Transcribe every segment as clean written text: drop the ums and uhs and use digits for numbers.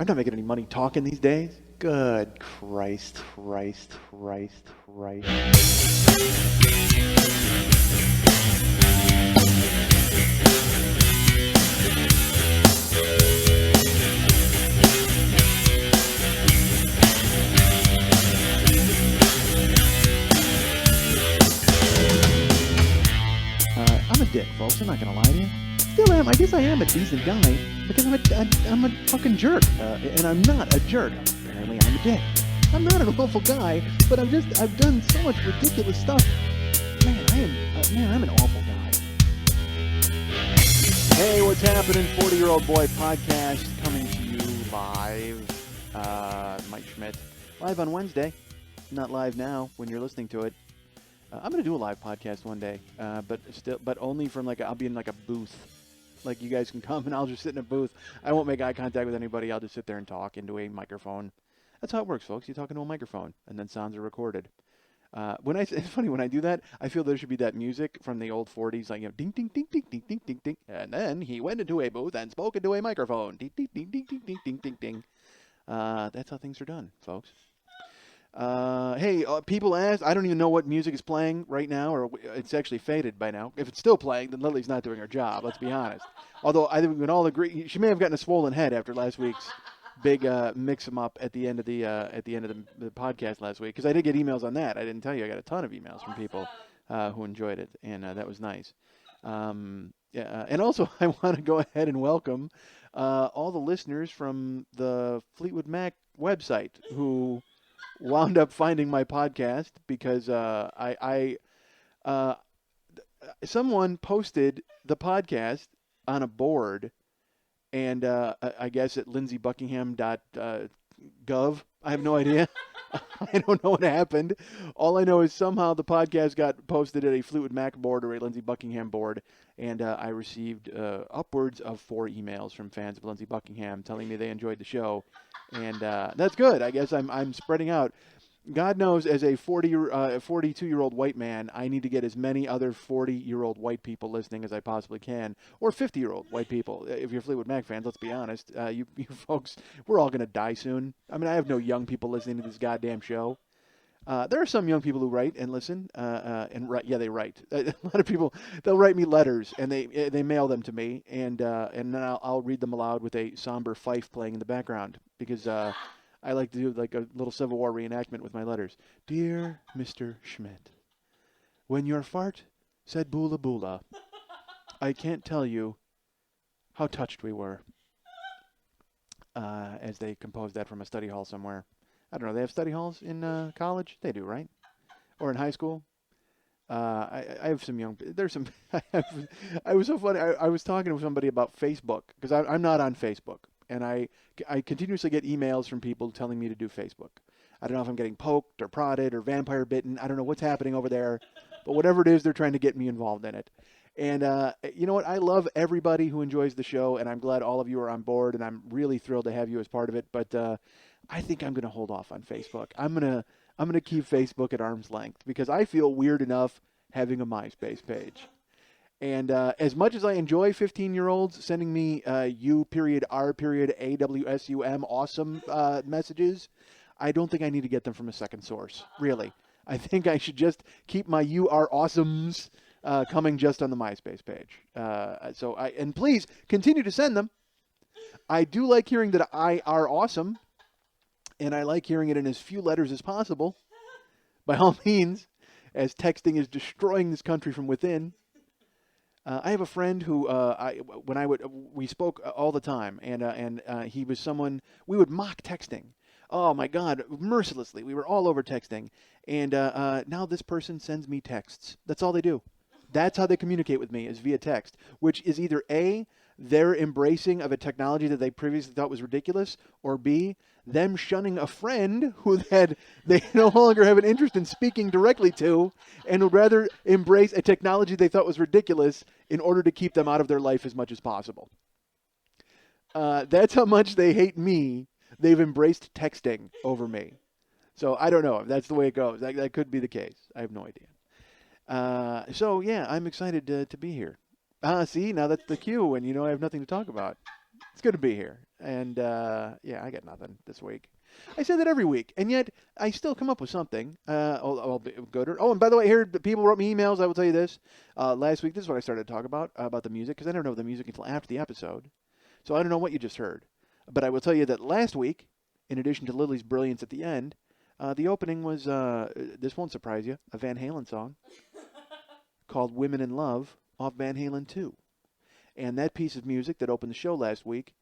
I'm not making any money talking these days. Good Christ. I'm a dick, folks. I'm not gonna lie to you. Still am. I guess I am a decent guy because I'm a fucking jerk, and I'm not a jerk. Apparently, I'm a dick. I'm not an awful guy, but I've done so much ridiculous stuff. I'm an awful guy. Hey, what's happening? 40-Year-Old Boy podcast coming to you live. Mike Schmidt, live on Wednesday, not live now when you're listening to it. I'm gonna do a live podcast one day, but only from I'll be in a booth. Like, you guys can come and I'll just sit in a booth. I won't make eye contact with anybody. I'll just sit there and talk into a microphone. That's how it works, folks. You talk into a microphone, and then sounds are recorded. It's funny when I do that. I feel there should be that music from the old 40s, ding ding ding ding ding ding ding ding, and then he went into a booth and spoke into a microphone. Ding ding ding ding ding ding ding ding ding. That's how things are done, folks. Hey, people ask, I don't even know what music is playing right now, or it's actually faded by now. If it's still playing, then Lily's not doing her job, let's be honest. Although I think we can all agree, she may have gotten a swollen head after last week's big mix-em-up at the end of the podcast last week, because I did get emails on that. I didn't tell you, I got a ton of emails from people who enjoyed it, and that was nice. And also, I want to go ahead and welcome all the listeners from the Fleetwood Mac website who wound up finding my podcast because someone posted the podcast on a board, and I guess at lindseybuckingham.gov. I have no idea. I don't know what happened. All I know is somehow the podcast got posted at a Fleetwood Mac board or a Lindsey Buckingham board, and I received upwards of 4 emails from fans of Lindsey Buckingham telling me they enjoyed the show, and that's good. I guess I'm spreading out. God knows, as a 42-year-old white man, I need to get as many other 40-year-old white people listening as I possibly can, or 50-year-old white people. If you're Fleetwood Mac fans, let's be honest, you folks, we're all going to die soon. I mean, I have no young people listening to this goddamn show. There are some young people who write and listen, Yeah, they write. A lot of people, they'll write me letters, and they mail them to me, and then I'll read them aloud with a somber fife playing in the background, because I like to do a little Civil War reenactment with my letters. Dear Mr. Schmidt, when your fart said boola boola, I can't tell you how touched we were. As they composed that from a study hall somewhere. I don't know, they have study halls in college? They do, right? Or in high school? I have some I was so funny. I was talking to somebody about Facebook, because I'm not on Facebook. And I continuously get emails from people telling me to do Facebook. I don't know if I'm getting poked or prodded or vampire bitten. I don't know what's happening over there. But whatever it is, they're trying to get me involved in it. And you know what? I love everybody who enjoys the show, and I'm glad all of you are on board, and I'm really thrilled to have you as part of it. But I think I'm going to hold off on Facebook. I'm gonna keep Facebook at arm's length, because I feel weird enough having a MySpace page. And as much as I enjoy 15-year-olds sending me U.R.AWSUM awesome messages, I don't think I need to get them from a second source, really. I think I should just keep my UR awesomes coming just on the MySpace page. And please continue to send them. I do like hearing that I are awesome, and I like hearing it in as few letters as possible. By all means, as texting is destroying this country from within. I have a friend who we spoke all the time, and he was someone we would mock texting. Oh my God, mercilessly. We were all over texting, and now this person sends me texts. That's all they do. That's how they communicate with me, is via text, which is either A, their embracing of a technology that they previously thought was ridiculous, or B, them shunning a friend who they no longer have an interest in speaking directly to, and would rather embrace a technology they thought was ridiculous in order to keep them out of their life as much as possible. That's how much they hate me. They've embraced texting over me. So I don't know if that's the way it goes. That could be the case. I have no idea. So yeah, I'm excited to be here. See, now that's the cue when I have nothing to talk about. It's good to be here. And yeah, I got nothing this week. I say that every week, and yet I still come up with something. I'll be good. Oh, and by the way, here people wrote me emails. I will tell you this. Last week, this is what I started to talk about the music, because I don't know the music until after the episode. So I don't know what you just heard. But I will tell you that last week, in addition to Lily's brilliance at the end, the opening was, this won't surprise you, a Van Halen song called Women in Love off Van Halen 2. And that piece of music that opened the show last week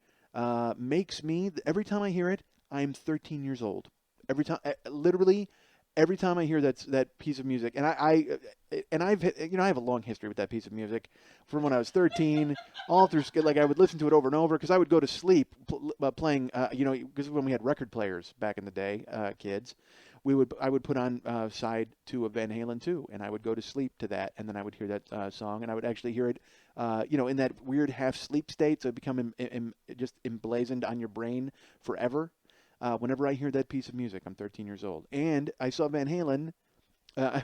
makes me, every time I hear it, I'm 13 years old. Every time, literally, every time I hear that piece of music, and I have a long history with that piece of music from when I was 13, all through, like I would listen to it over and over because I would go to sleep playing, because when we had record players back in the day, kids, I would put on side 2 of Van Halen 2, and I would go to sleep to that, and then I would hear that song, and I would actually hear it, in that weird half sleep state, so it become just emblazoned on your brain forever. Whenever I hear that piece of music, I'm 13 years old. And I saw Van Halen. I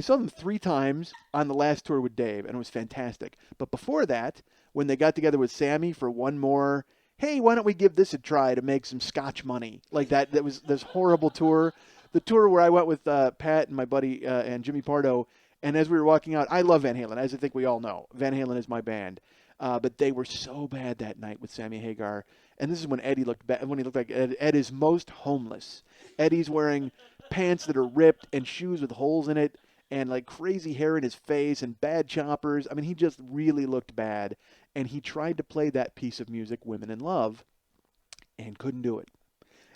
saw them 3 times on the last tour with Dave, and it was fantastic. But before that, when they got together with Sammy for one more, hey, why don't we give this a try to make some Scotch money? Like that was this horrible tour. The tour where I went with Pat and my buddy and Jimmy Pardo, and as we were walking out, I love Van Halen, as I think we all know. Van Halen is my band. But they were so bad that night with Sammy Hagar. And this is when Eddie looked bad, when he looked like Ed is most homeless. Eddie's wearing pants that are ripped and shoes with holes in it and like crazy hair in his face and bad choppers. I mean, he just really looked bad. And he tried to play that piece of music, Women in Love, and couldn't do it.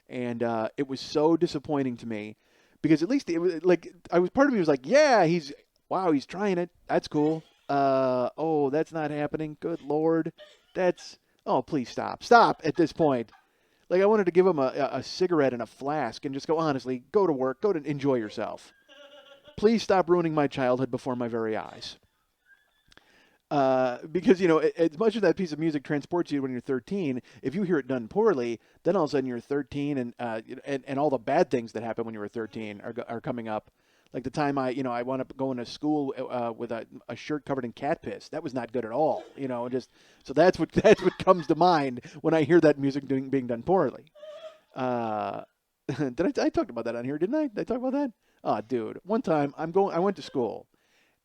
And it was so disappointing to me because at least it was like, part of me was like, yeah, he's trying it. That's cool. Oh, that's not happening. Good Lord. Oh, please stop. Stop at this point. Like, I wanted to give him a cigarette and a flask and just go, honestly, go to work. Go to enjoy yourself. Please stop ruining my childhood before my very eyes. Because, as much as that piece of music transports you when you're 13, if you hear it done poorly, then all of a sudden you're 13 and all the bad things that happen when you were 13 are coming up. Like the time I wound up going to school with a shirt covered in cat piss. That was not good at all. So that's what comes to mind when I hear that music being done poorly. I talked about that on here, didn't I? Did I talk about that? Oh, dude. One time I went to school,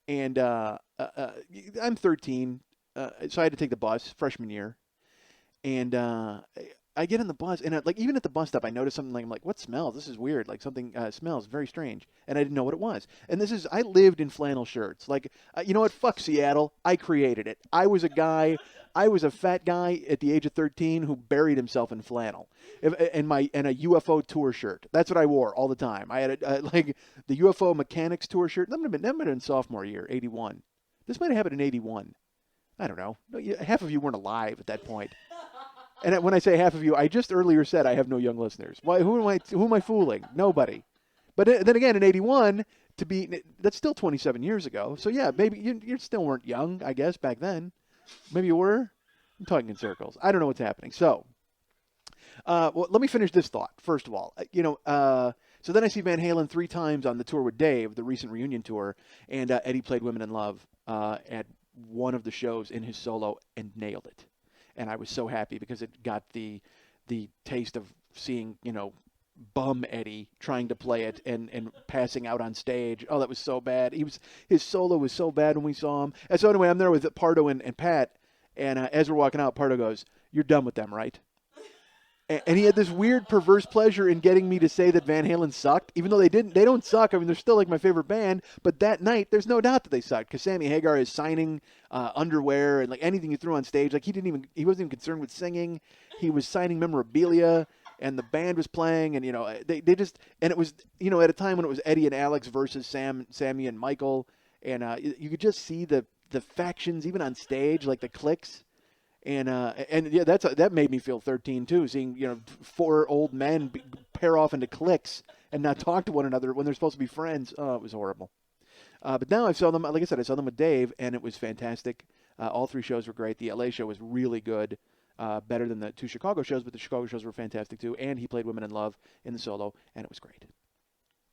and I'm 13, so I had to take the bus freshman year, and I get in the bus, and even at the bus stop, I noticed something. Like, I'm like, what smells? This is weird. Like, something smells very strange. And I didn't know what it was. And I lived in flannel shirts. Like, you know what? Fuck Seattle. I created it. I was a fat guy at the age of 13 who buried himself in flannel. And a UFO tour shirt. That's what I wore all the time. I had the UFO mechanics tour shirt. That might have been in sophomore year, 81. This might have happened in 81. I don't know. Half of you weren't alive at that point. And when I say half of you, I just earlier said I have no young listeners. Why? Who am I fooling? Nobody. But then again, in 81, that's still 27 years ago. So yeah, maybe you still weren't young, I guess, back then. Maybe you were. I'm talking in circles. I don't know what's happening. So, well, let me finish this thought first of all. So then I see Van Halen 3 times on the tour with Dave, the recent reunion tour, and Eddie played "Women in Love" at one of the shows in his solo and nailed it. And I was so happy because it got the taste of seeing, bum Eddie trying to play it and passing out on stage. Oh, that was so bad. His solo was so bad when we saw him. And so anyway, I'm there with Pardo and Pat, and as we're walking out, Pardo goes, "You're done with them, right?" And he had this weird perverse pleasure in getting me to say that Van Halen sucked, even though they didn't. They don't suck. I mean, they're still like my favorite band. But that night, there's no doubt that they sucked because Sammy Hagar is signing underwear and like anything you threw on stage. Like he wasn't even concerned with singing. He was signing memorabilia, and the band was playing, and they just, and it was at a time when it was Eddie and Alex versus Sammy and Michael, and you could just see the factions even on stage, like the cliques. And yeah, that made me feel 13 too, seeing 4 old men pair off into cliques and not talk to one another when they're supposed to be friends. Oh, it was horrible. But now I saw them, like I said, I saw them with Dave, and it was fantastic. All 3 shows were great. The LA show was really good, better than the 2 Chicago shows, but the Chicago shows were fantastic too. And he played "Women in Love" in the solo, and it was great.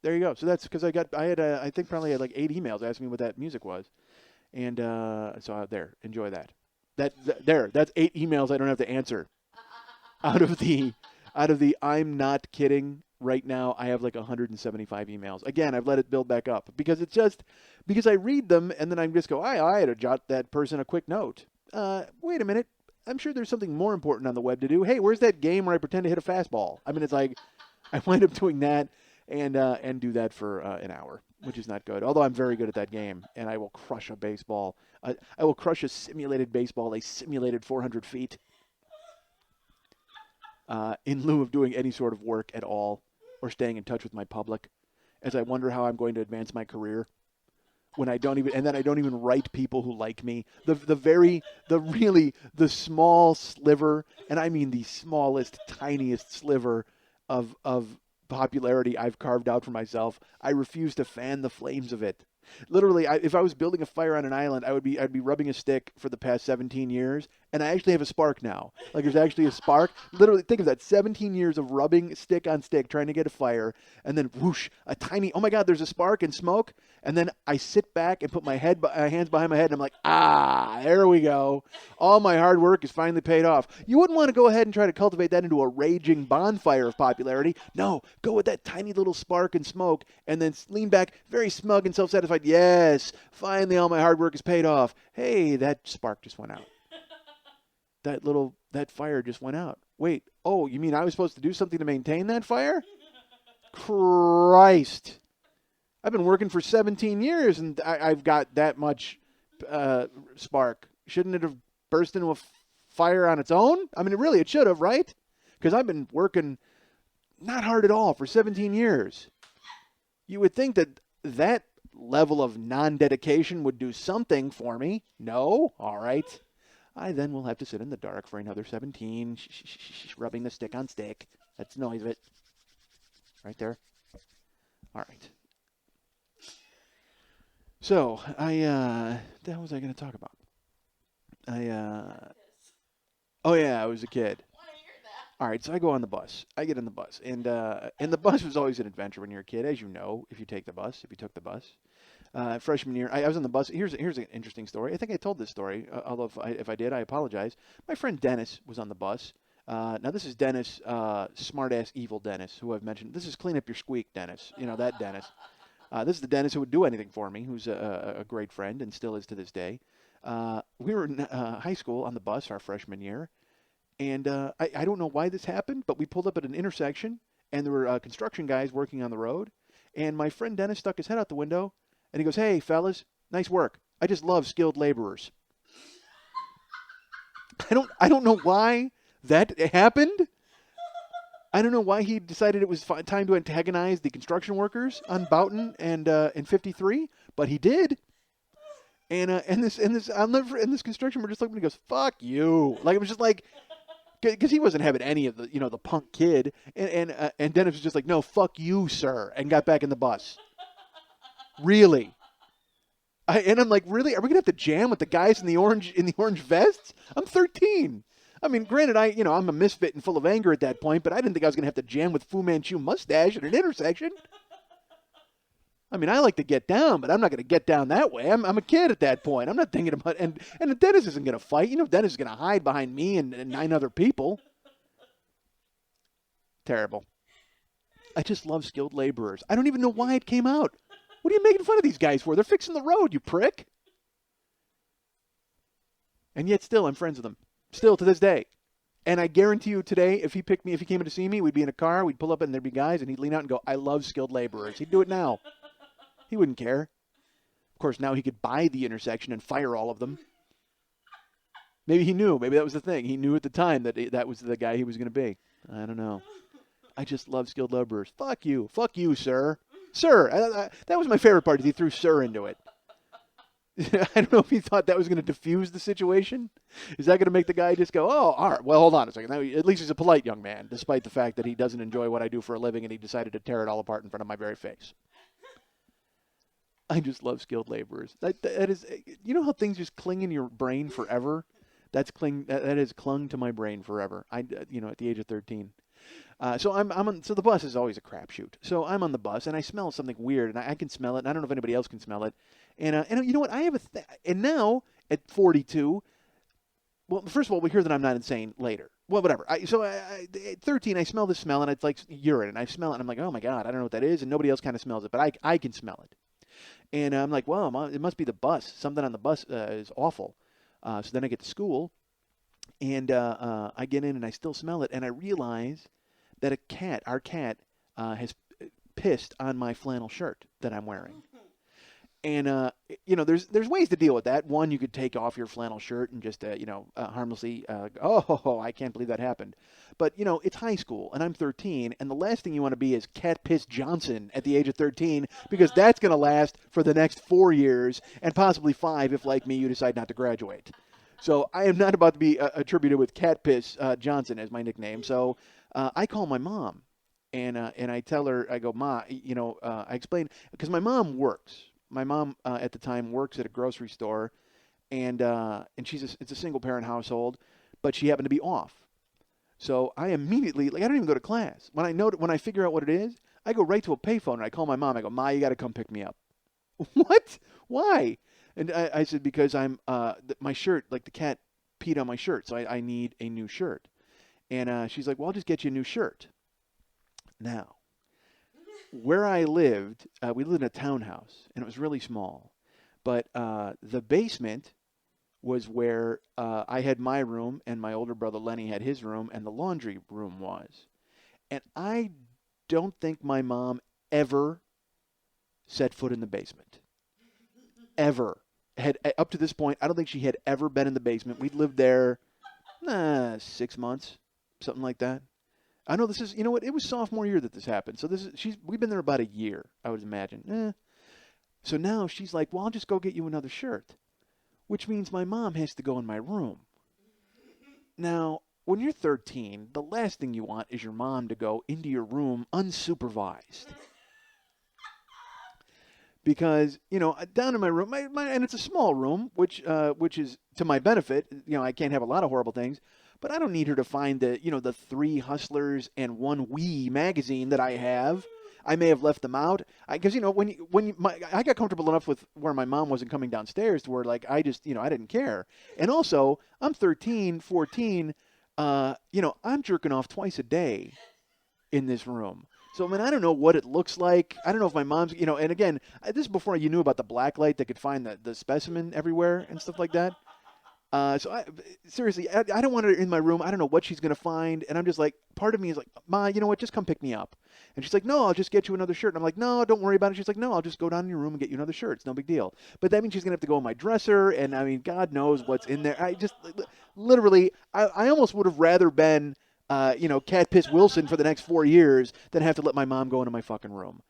There you go. So that's because I think probably had like 8 emails asking me what that music was, and so there, enjoy that. That's 8 emails I don't have to answer. out of the out of the I'm not kidding right now, I have like 175 emails. Again, I've let it build back up because it's just because I read them and then I just go, I had to jot that person a quick note. Wait a minute. I'm sure there's something more important on the web to do. Hey, where's that game where I pretend to hit a fastball? I mean, it's like I wind up doing that and do that for an hour, which is not good. Although I'm very good at that game, and I will crush a baseball. I will crush a simulated baseball, a simulated 400 feet, in lieu of doing any sort of work at all or staying in touch with my public, as I wonder how I'm going to advance my career when I don't even, and then I don't even write people who like me. The small sliver, and I mean the smallest, tiniest sliver of popularity I've carved out for myself, I refuse to fan the flames of it. Literally, if I was building a fire on an island, I'd be rubbing a stick for the past 17 years, and I actually have a spark now. Like, there's actually a spark. Literally, think of that, 17 years of rubbing stick on stick, trying to get a fire, and then whoosh, a tiny, oh my God, there's a spark and smoke, and then I sit back and put my hands behind my head, and I'm like, there we go. All my hard work is finally paid off. You wouldn't want to go ahead and try to cultivate that into a raging bonfire of popularity. No, go with that tiny little spark and smoke, and then lean back, very smug and self-satisfied. Yes, finally all my hard work is paid off. Hey, that spark just went out. That fire just went out. Wait, oh, you mean I was supposed to do something to maintain that fire? Christ. I've been working for 17 years and I've got that much spark. Shouldn't it have burst into a fire on its own? I mean, it should have, right? Because I've been working not hard at all for 17 years. You would think that level of non-dedication would do something for me. No? All right. I then will have to sit in the dark for another 17, rubbing the stick on stick. That's the noise of it. Right there. All right. So, what the hell was I going to talk about? Oh yeah, I was a kid. All right, so I go on the bus. I get in the bus, and the bus was always an adventure when you're a kid, as you know, if you took the bus. Freshman year, I was on the bus. Here's an interesting story. I think I told this story, although if I did, I apologize. My friend Dennis was on the bus. Now this is Dennis, smart-ass evil Dennis, who I've mentioned. This is clean up your squeak Dennis, that Dennis. This is the Dennis who would do anything for me, who's a great friend and still is to this day. We were in high school on the bus our freshman year, and I don't know why this happened, but we pulled up at an intersection, and there were construction guys working on the road, and my friend Dennis stuck his head out the window, and he goes, "Hey, fellas, nice work. I just love skilled laborers." I don't know why that happened. I don't know why he decided it was time to antagonize the construction workers on Boughton and 53, but he did. And this construction worker just looked at me and goes, "Fuck you!" Like, it was just like, because he wasn't having any of the punk kid, and Dennis was just like, "No, fuck you, sir," and got back in the bus. Really? And I'm like, really? Are we gonna have to jam with the guys in the orange vests? I'm 13. I mean, granted, I'm a misfit and full of anger at that point, but I didn't think I was gonna have to jam with Fu Manchu mustache at an intersection. I mean, I like to get down, but I'm not gonna get down that way. I'm a kid at that point. I'm not thinking about and Dennis isn't gonna fight. Dennis is gonna hide behind me and 9 other people. Terrible. I just love skilled laborers. I don't even know why it came out. What are you making fun of these guys for? They're fixing the road, you prick. And yet still, I'm friends with them. Still to this day. And I guarantee you today, if he came in to see me, we'd be in a car, we'd pull up and there'd be guys, and he'd lean out and go, "I love skilled laborers." He'd do it now. He wouldn't care. Of course, now he could buy the intersection and fire all of them. Maybe he knew. Maybe that was the thing. He knew at the time that was the guy he was going to be. I don't know. I just love skilled laborers. Fuck you. Fuck you, sir. Sir. That was my favorite part. He threw "sir" into it. I don't know if he thought that was going to diffuse the situation. Is that going to make the guy just go, "Oh, all right, well, hold on a second." Now, at least he's a polite young man, despite the fact that he doesn't enjoy what I do for a living and he decided to tear it all apart in front of my very face. I just love skilled laborers. That is, how things just cling in your brain forever? That has clung to my brain forever. At the age of 13. So so the bus is always a crapshoot. So I'm on the bus and I smell something weird and I can smell it. And I don't know if anybody else can smell it. And you know what? I have and now at 42, well, first of all, we hear that I'm not insane later. well, whatever. At 13, I smell the smell, and it's like urine, and I smell it, and I'm like, oh my God, I don't know what that is, and nobody else kind of smells it, but I can smell it. And I'm like, well, it must be the bus. Something on the bus is awful. So then I get to school, and I get in, and I still smell it, and I realize that our cat, has pissed on my flannel shirt that I'm wearing. And there's ways to deal with that. One, you could take off your flannel shirt and just harmlessly, oh, I can't believe that happened. But it's high school, and I'm 13, and the last thing you want to be is Cat Piss Johnson at the age of 13, because that's going to last for the next 4 years and possibly 5 if, like me, you decide not to graduate. So I am not about to be attributed with Cat Piss Johnson as my nickname. So I call my mom, and I tell her, I go, Ma, I explain, because my mom works. My mom at the time works at a grocery store, and it's a single parent household, but she happened to be off. So I immediately, I don't even go to class. When I figure out what it is, I go right to a payphone and I call my mom. I go, Ma, you got to come pick me up. What? Why? And I said, because I'm my shirt, like the cat peed on my shirt, so I need a new shirt. And she's like, well, I'll just get you a new shirt. Now, where I lived, we lived in a townhouse, and it was really small. But the basement was where I had my room, and my older brother Lenny had his room, and the laundry room was. And I don't think my mom ever set foot in the basement. Ever. Up to this point, I don't think she had ever been in the basement. We'd lived there 6 months, something like that. I know this is, it was sophomore year that this happened. So we've been there about a year, I would imagine. So now she's like, well, I'll just go get you another shirt, which means my mom has to go in my room. Now, when you're 13, the last thing you want is your mom to go into your room unsupervised. Because, down in my room, and it's a small room, which is to my benefit. I can't have a lot of horrible things. But I don't need her to find the 3 Hustlers and 1 Wii magazine that I have. I may have left them out. Because, I got comfortable enough with where my mom wasn't coming downstairs to where, I just, I didn't care. And also, I'm 13, 14, I'm jerking off twice a day in this room. So, I don't know what it looks like. I don't know if my mom's, and again, this is before you knew about the black light that could find the specimen everywhere and stuff like that. Seriously, I don't want her in my room. I don't know what she's going to find. And I'm just like, part of me is like, Ma, you know what? Just come pick me up. And she's like, no, I'll just get you another shirt. And I'm like, no, don't worry about it. She's like, no, I'll just go down in your room and get you another shirt. It's no big deal. But that means she's going to have to go in my dresser. And God knows what's in there. I just literally, I almost would have rather been, Cat Piss Wilson for the next 4 years than have to let my mom go into my fucking room.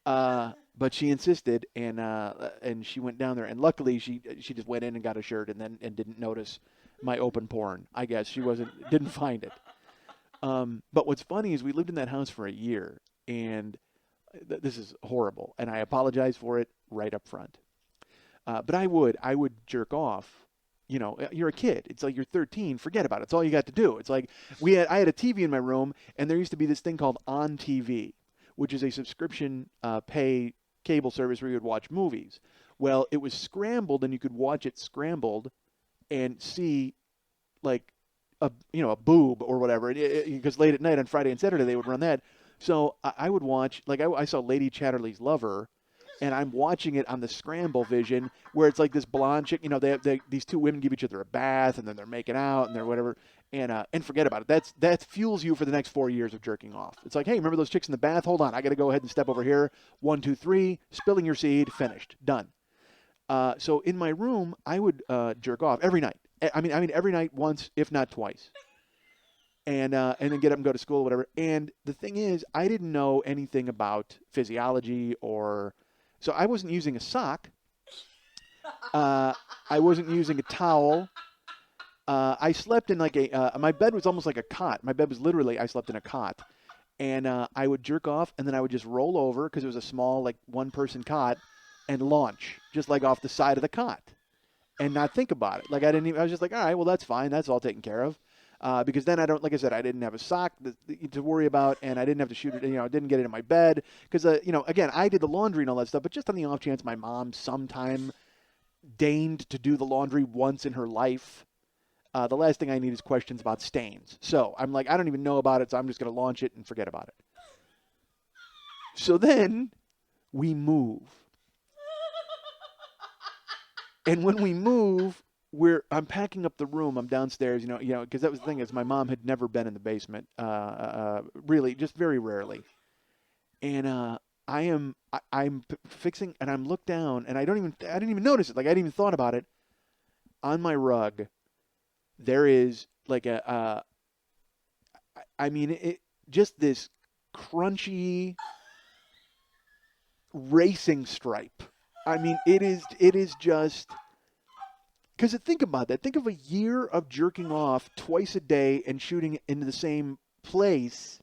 But she insisted, and she went down there, and luckily she just went in and got a shirt, and didn't notice my open porn. I guess she didn't find it. But what's funny is we lived in that house for a year, and this is horrible, and I apologize for it right up front. But I would jerk off. You're a kid. It's like you're 13. Forget about it. It's all you got to do. It's like I had a TV in my room, and there used to be this thing called On TV, which is a subscription pay cable service where you would watch movies. Well, it was scrambled, and you could watch it scrambled and see a boob or whatever. Because late at night on Friday and Saturday they would run that. So I would watch, I saw Lady Chatterley's Lover, and I'm watching it on the Scramble Vision, where it's like this blonde chick. These 2 women give each other a bath, and then they're making out, and they're whatever. And forget about it. That fuels you for the next 4 years of jerking off. It's like, hey, remember those chicks in the bath? Hold on, I got to go ahead and step over here. 1, 2, 3, spilling your seed, finished, done. So in my room, I would jerk off every night. I mean every night once, if not twice. And then get up and go to school or whatever. And the thing is, I didn't know anything about physiology so I wasn't using a sock. I wasn't using a towel. I slept in my bed was almost like a cot. My bed was literally, I slept in a cot. And I would jerk off, and then I would just roll over, because it was a small, 1-person cot, and launch, just off the side of the cot, and not think about it. I was just like, all right, well, that's fine. That's all taken care of. Because then I didn't have a sock to worry about, and I didn't have to shoot it, I didn't get it in my bed. Because, again, I did the laundry and all that stuff, but just on the off chance my mom sometime deigned to do the laundry once in her life, The last thing I need is questions about stains. So I'm like, I don't even know about it, so I'm just going to launch it and forget about it. So then we move. And when we move, I'm packing up the room. I'm downstairs, because that was the thing is my mom had never been in the basement, really, just very rarely. And I'm fixing, and I'm looked down, and I didn't even notice it. Like I didn't even thought about it. On my rug, there is like just this crunchy racing stripe. I mean, it is just, because think about that. Think of a year of jerking off twice a day and shooting into the same place.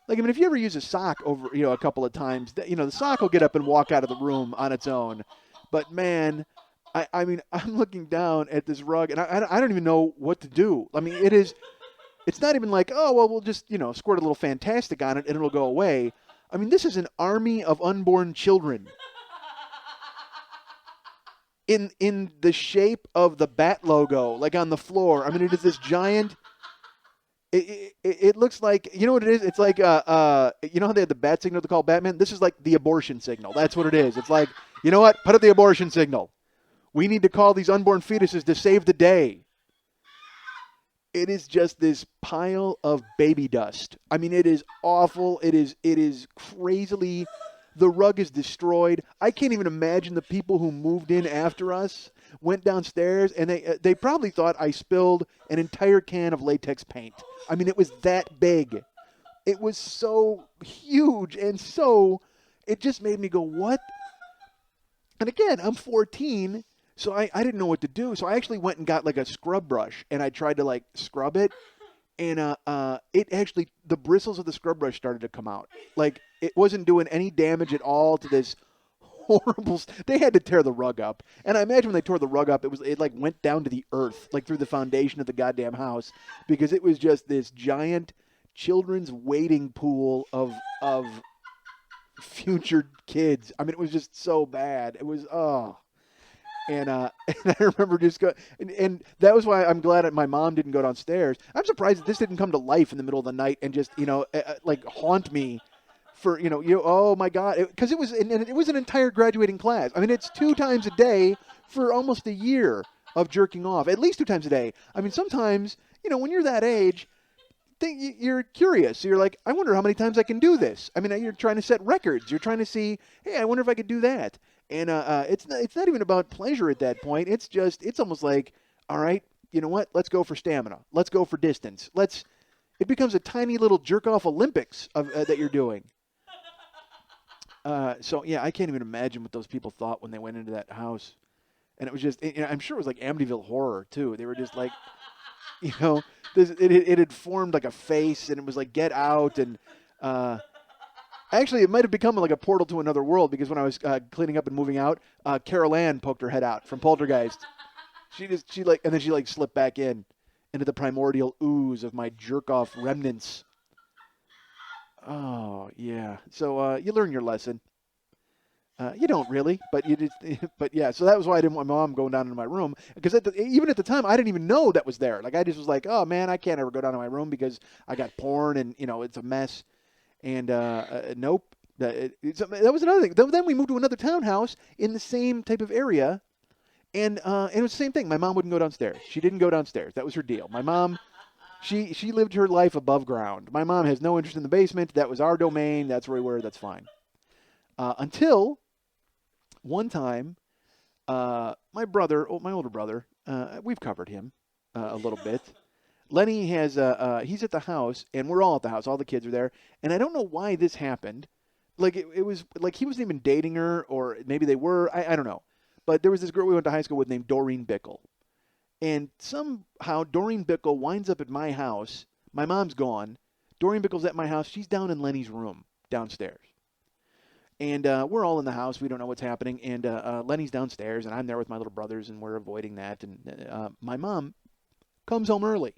Like, I mean, if you ever use a sock over, a couple of times, the sock will get up and walk out of the room on its own. But man, I mean, I'm looking down at this rug, and I don't even know what to do. I mean, it's not even like, oh, well, we'll just, squirt a little Fantastic on it and it'll go away. I mean, this is an army of unborn children in the shape of the bat logo, like on the floor. I mean, it is this giant. It looks like, you know what it is? It's like, how they had the bat signal to call Batman? This is like the abortion signal. That's what it is. It's like, you know what? Put up the abortion signal. We need to call these unborn fetuses to save the day. It is just this pile of baby dust. I mean, it is awful. It is crazily. The rug is destroyed. I can't even imagine the people who moved in after us went downstairs, and they probably thought I spilled an entire can of latex paint. I mean, it was that big. It was so huge, and so it just made me go, what? And again, I'm 14, so I didn't know what to do. So I actually went and got like a scrub brush, and I tried to like scrub it. And it actually, the bristles of the scrub brush started to come out. Like, it wasn't doing any damage at all to this horrible. They had to tear the rug up. And I imagine when they tore the rug up, it like went down to the earth, like through the foundation of the goddamn house, because it was just this giant children's wading pool of future kids. I mean, it was just so bad. It was, And I remember just and that was why I'm glad that my mom didn't go downstairs. I'm surprised that this didn't come to life in the middle of the night and just, like haunt me for, oh my God. Because it was an entire graduating class. I mean, it's 2 times a day for almost a year of jerking off, at least 2 times a day. I mean, sometimes, when you're that age, you're curious. You're like, I wonder how many times I can do this. I mean, you're trying to set records. You're trying to see, hey, I wonder if I could do that. And it's not even about pleasure at that point. It's almost like, all right, you know what? Let's go for stamina. Let's go for distance. It becomes a tiny little jerk-off Olympics that you're doing. So, yeah, I can't even imagine what those people thought when they went into that house. And it was just, I'm sure it was like Amityville Horror, too. They were just like, it had formed like a face, and it was like, get out, and... Actually, it might have become like a portal to another world, because when I was cleaning up and moving out, Carol Ann poked her head out from Poltergeist. And then she slipped back into the primordial ooze of my jerk-off remnants. Oh, yeah. So you learn your lesson. You don't really, but you did. But yeah, so that was why I didn't want my mom going down into my room, because even at the time, I didn't even know that was there. Like, I just was like, oh man, I can't ever go down to my room because I got porn and it's a mess. And nope. That was another thing. Then we moved to another townhouse in the same type of area, and it was the same thing. My mom wouldn't go downstairs. She didn't go downstairs. That was her deal. My mom, she lived her life above ground. My mom has no interest in the basement. That was our domain. That's where we were. That's fine. Until one time, my older brother, we've covered him a little bit. Lenny has he's at the house, and we're all at the house. All the kids are there, and I don't know why this happened. Like it was like he wasn't even dating her, or maybe they were. I don't know. But there was this girl we went to high school with named Doreen Bickle, and somehow Doreen Bickle winds up at my house. My mom's gone. Doreen Bickle's at my house. She's down in Lenny's room downstairs, and we're all in the house. We don't know what's happening, and Lenny's downstairs, and I'm there with my little brothers, and we're avoiding that. And my mom comes home early.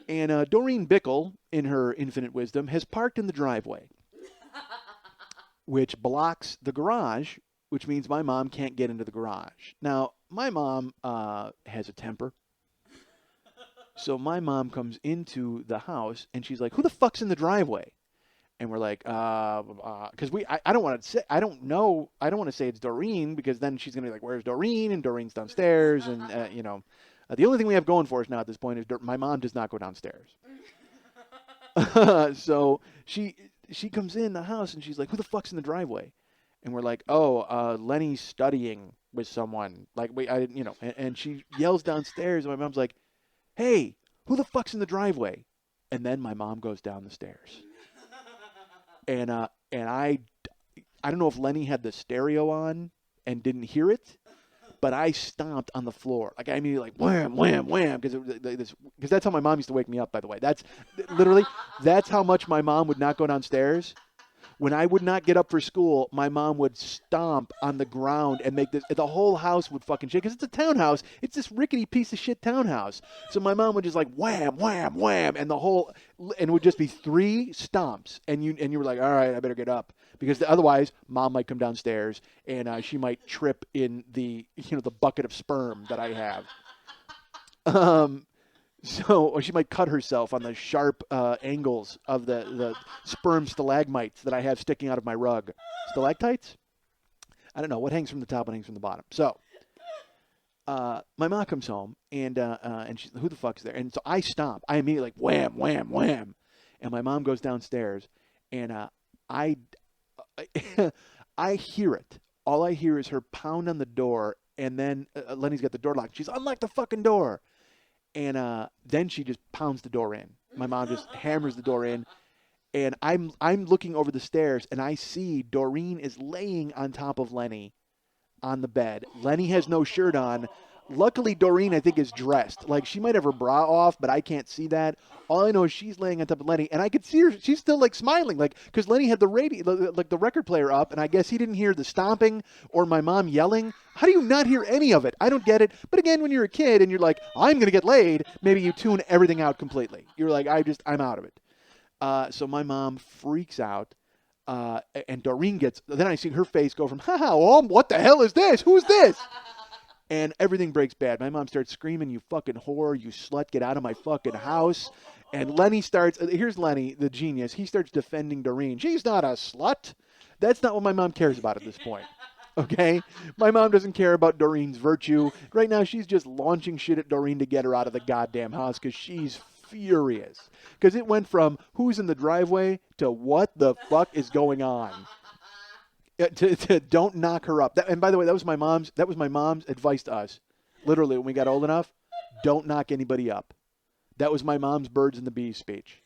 And Doreen Bickle, in her infinite wisdom, has parked in the driveway, which blocks the garage, which means my mom can't get into the garage. Now, my mom has a temper. So my mom comes into the house and she's like, "Who the fuck's in the driveway?" And we're like, because I don't want to say, I don't know, I don't want to say it's Doreen because then she's gonna be like, "Where's Doreen?" And Doreen's downstairs, and the only thing we have going for us now at this point is my mom does not go downstairs. So she comes in the house and she's like, "Who the fuck's in the driveway?" And we're like, "Oh, Lenny's studying with someone." Like and she yells downstairs, and my mom's like, "Hey, who the fuck's in the driveway?" And then my mom goes down the stairs. And I don't know if Lenny had the stereo on and didn't hear it, but I stomped on the floor. Like I immediately wham, wham, wham, because that's how my mom used to wake me up. By the way, that's how much my mom would not go downstairs. When I would not get up for school, my mom would stomp on the ground and make the whole house would fucking shake. Because it's a townhouse. It's this rickety piece of shit townhouse. So my mom would just like wham, wham, wham, and it would just be 3 stomps. And you were like, all right, I better get up. Because otherwise, mom might come downstairs and she might trip in the bucket of sperm that I have. Or she might cut herself on the sharp angles of the sperm stalagmites that I have sticking out of my rug. Stalactites? I don't know. What hangs from the top, what hangs from the bottom? So, my mom comes home, and she's, "Who the fuck's there?" And so I stomp. I immediately like, wham, wham, wham. And my mom goes downstairs, and I hear it. All I hear is her pound on the door, and then Lenny's got the door locked. She's, "Unlock the fucking door." And then she just pounds the door in. My mom just hammers the door in. And I'm looking over the stairs, and I see Doreen is laying on top of Lenny on the bed. Lenny has no shirt on. Luckily, Doreen, I think, is dressed. Like, she might have her bra off, but I can't see that. All I know is she's laying on top of Lenny, and I could see her. She's still, like, smiling, like, because Lenny had the record player up, and I guess he didn't hear the stomping or my mom yelling. How do you not hear any of it? I don't get it. But again, when you're a kid and you're like, "I'm going to get laid," maybe you tune everything out completely. You're like, I'm out of it. So my mom freaks out. And Doreen then I see her face go from, "Ha, what the hell is this? Who's this?" And everything breaks bad. My mom starts screaming, "You fucking whore, you slut, get out of my fucking house." And Lenny here's Lenny, the genius. He starts defending Doreen. "She's not a slut." That's not what my mom cares about at this point. Okay? My mom doesn't care about Doreen's virtue. Right now, she's just launching shit at Doreen to get her out of the goddamn house because she's furious. Because it went from "who's in the driveway" to "what the fuck is going on?" To don't knock her up. And by the way, that was my mom's advice to us. Literally, when we got old enough, don't knock anybody up. That was my mom's birds and the bees speech.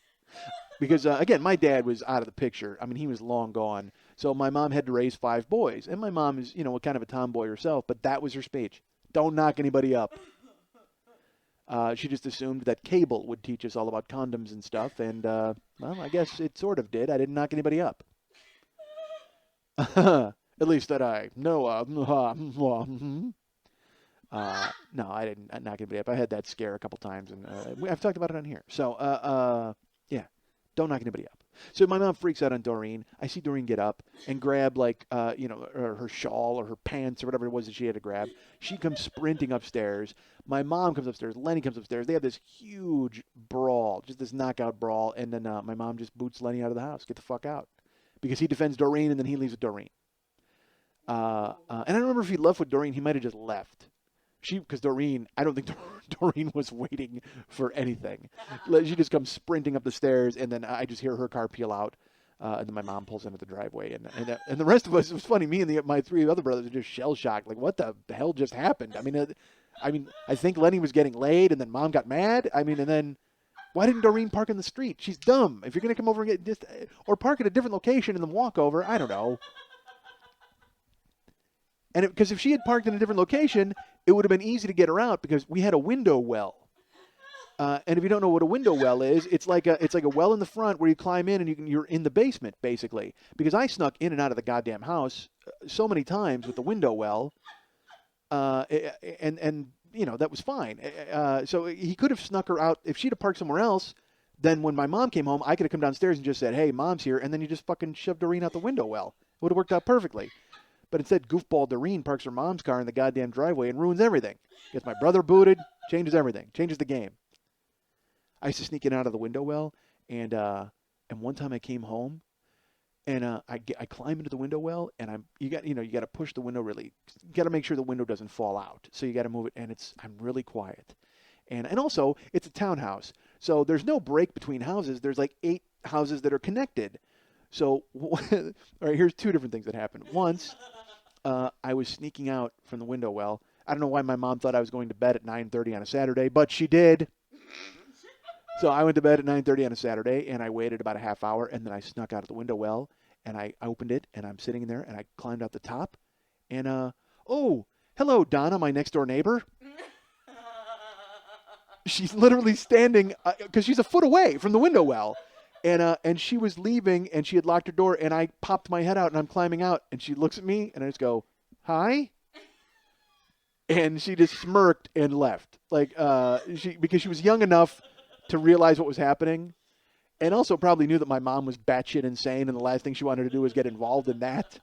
Because, again, my dad was out of the picture. I mean, he was long gone. So my mom had to raise 5 boys. And my mom is, kind of a tomboy herself, but that was her speech. Don't knock anybody up. She just assumed that cable would teach us all about condoms and stuff. And, well, I guess it sort of did. I didn't knock anybody up. At least that I know of. No, I didn't knock anybody up. I had that scare a couple times, and I've talked about it on here. So, yeah, don't knock anybody up. So my mom freaks out on Doreen. I see Doreen get up and grab, her shawl or her pants or whatever it was that she had to grab. She comes sprinting upstairs. My mom comes upstairs. Lenny comes upstairs. They have this huge brawl, just this knockout brawl, and then my mom just boots Lenny out of the house. Get the fuck out. Because he defends Doreen, and then he leaves with Doreen. And I don't remember if he left with Doreen. He might have just left. Because Doreen, I don't think Doreen was waiting for anything. She just comes sprinting up the stairs, and then I just hear her car peel out. And then my mom pulls into the driveway. And the rest of us, it was funny, me and my 3 other brothers are just shell-shocked. Like, what the hell just happened? I mean, I think Lenny was getting laid, and then Mom got mad. And then... why didn't Doreen park in the street? She's dumb. If you're going to come over and or park at a different location and then walk over, I don't know. And because if she had parked in a different location, it would have been easy to get her out because we had a window well. And if you don't know what a window well is, it's like a well in the front where you climb in and you're in the basement basically. Because I snuck in and out of the goddamn house so many times with the window well, and that was fine. So he could have snuck her out. If she'd have parked somewhere else, then when my mom came home, I could have come downstairs and just said, "Hey, Mom's here," and then you just fucking shoved Doreen out the window well. It would have worked out perfectly. But instead, goofball Doreen parks her mom's car in the goddamn driveway and ruins everything. Gets my brother booted, changes everything, changes the game. I used to sneak in and out of the window well, and one time I came home, and I climb into the window well, and you got to push the window really. You got to make sure the window doesn't fall out, so you got to move it, and I'm really quiet, and also it's a townhouse, so there's no break between houses. There's like 8 houses that are connected. So, all right, here's 2 different things that happened. Once, I was sneaking out from the window well. I don't know why my mom thought I was going to bed at 9:30 on a Saturday, but she did. So I went to bed at 9:30 on a Saturday, and I waited about a half hour, and then I snuck out of the window well, and I opened it, and I'm sitting in there, and I climbed out the top, and, oh, hello, Donna, my next-door neighbor. She's literally standing, because she's a foot away from the window well. And she was leaving, and she had locked her door, and I popped my head out, and I'm climbing out, and she looks at me, and I just go, hi? And she just smirked and left, because she was young enough to realize what was happening, and also probably knew that my mom was batshit insane, and the last thing she wanted to do was get involved in that.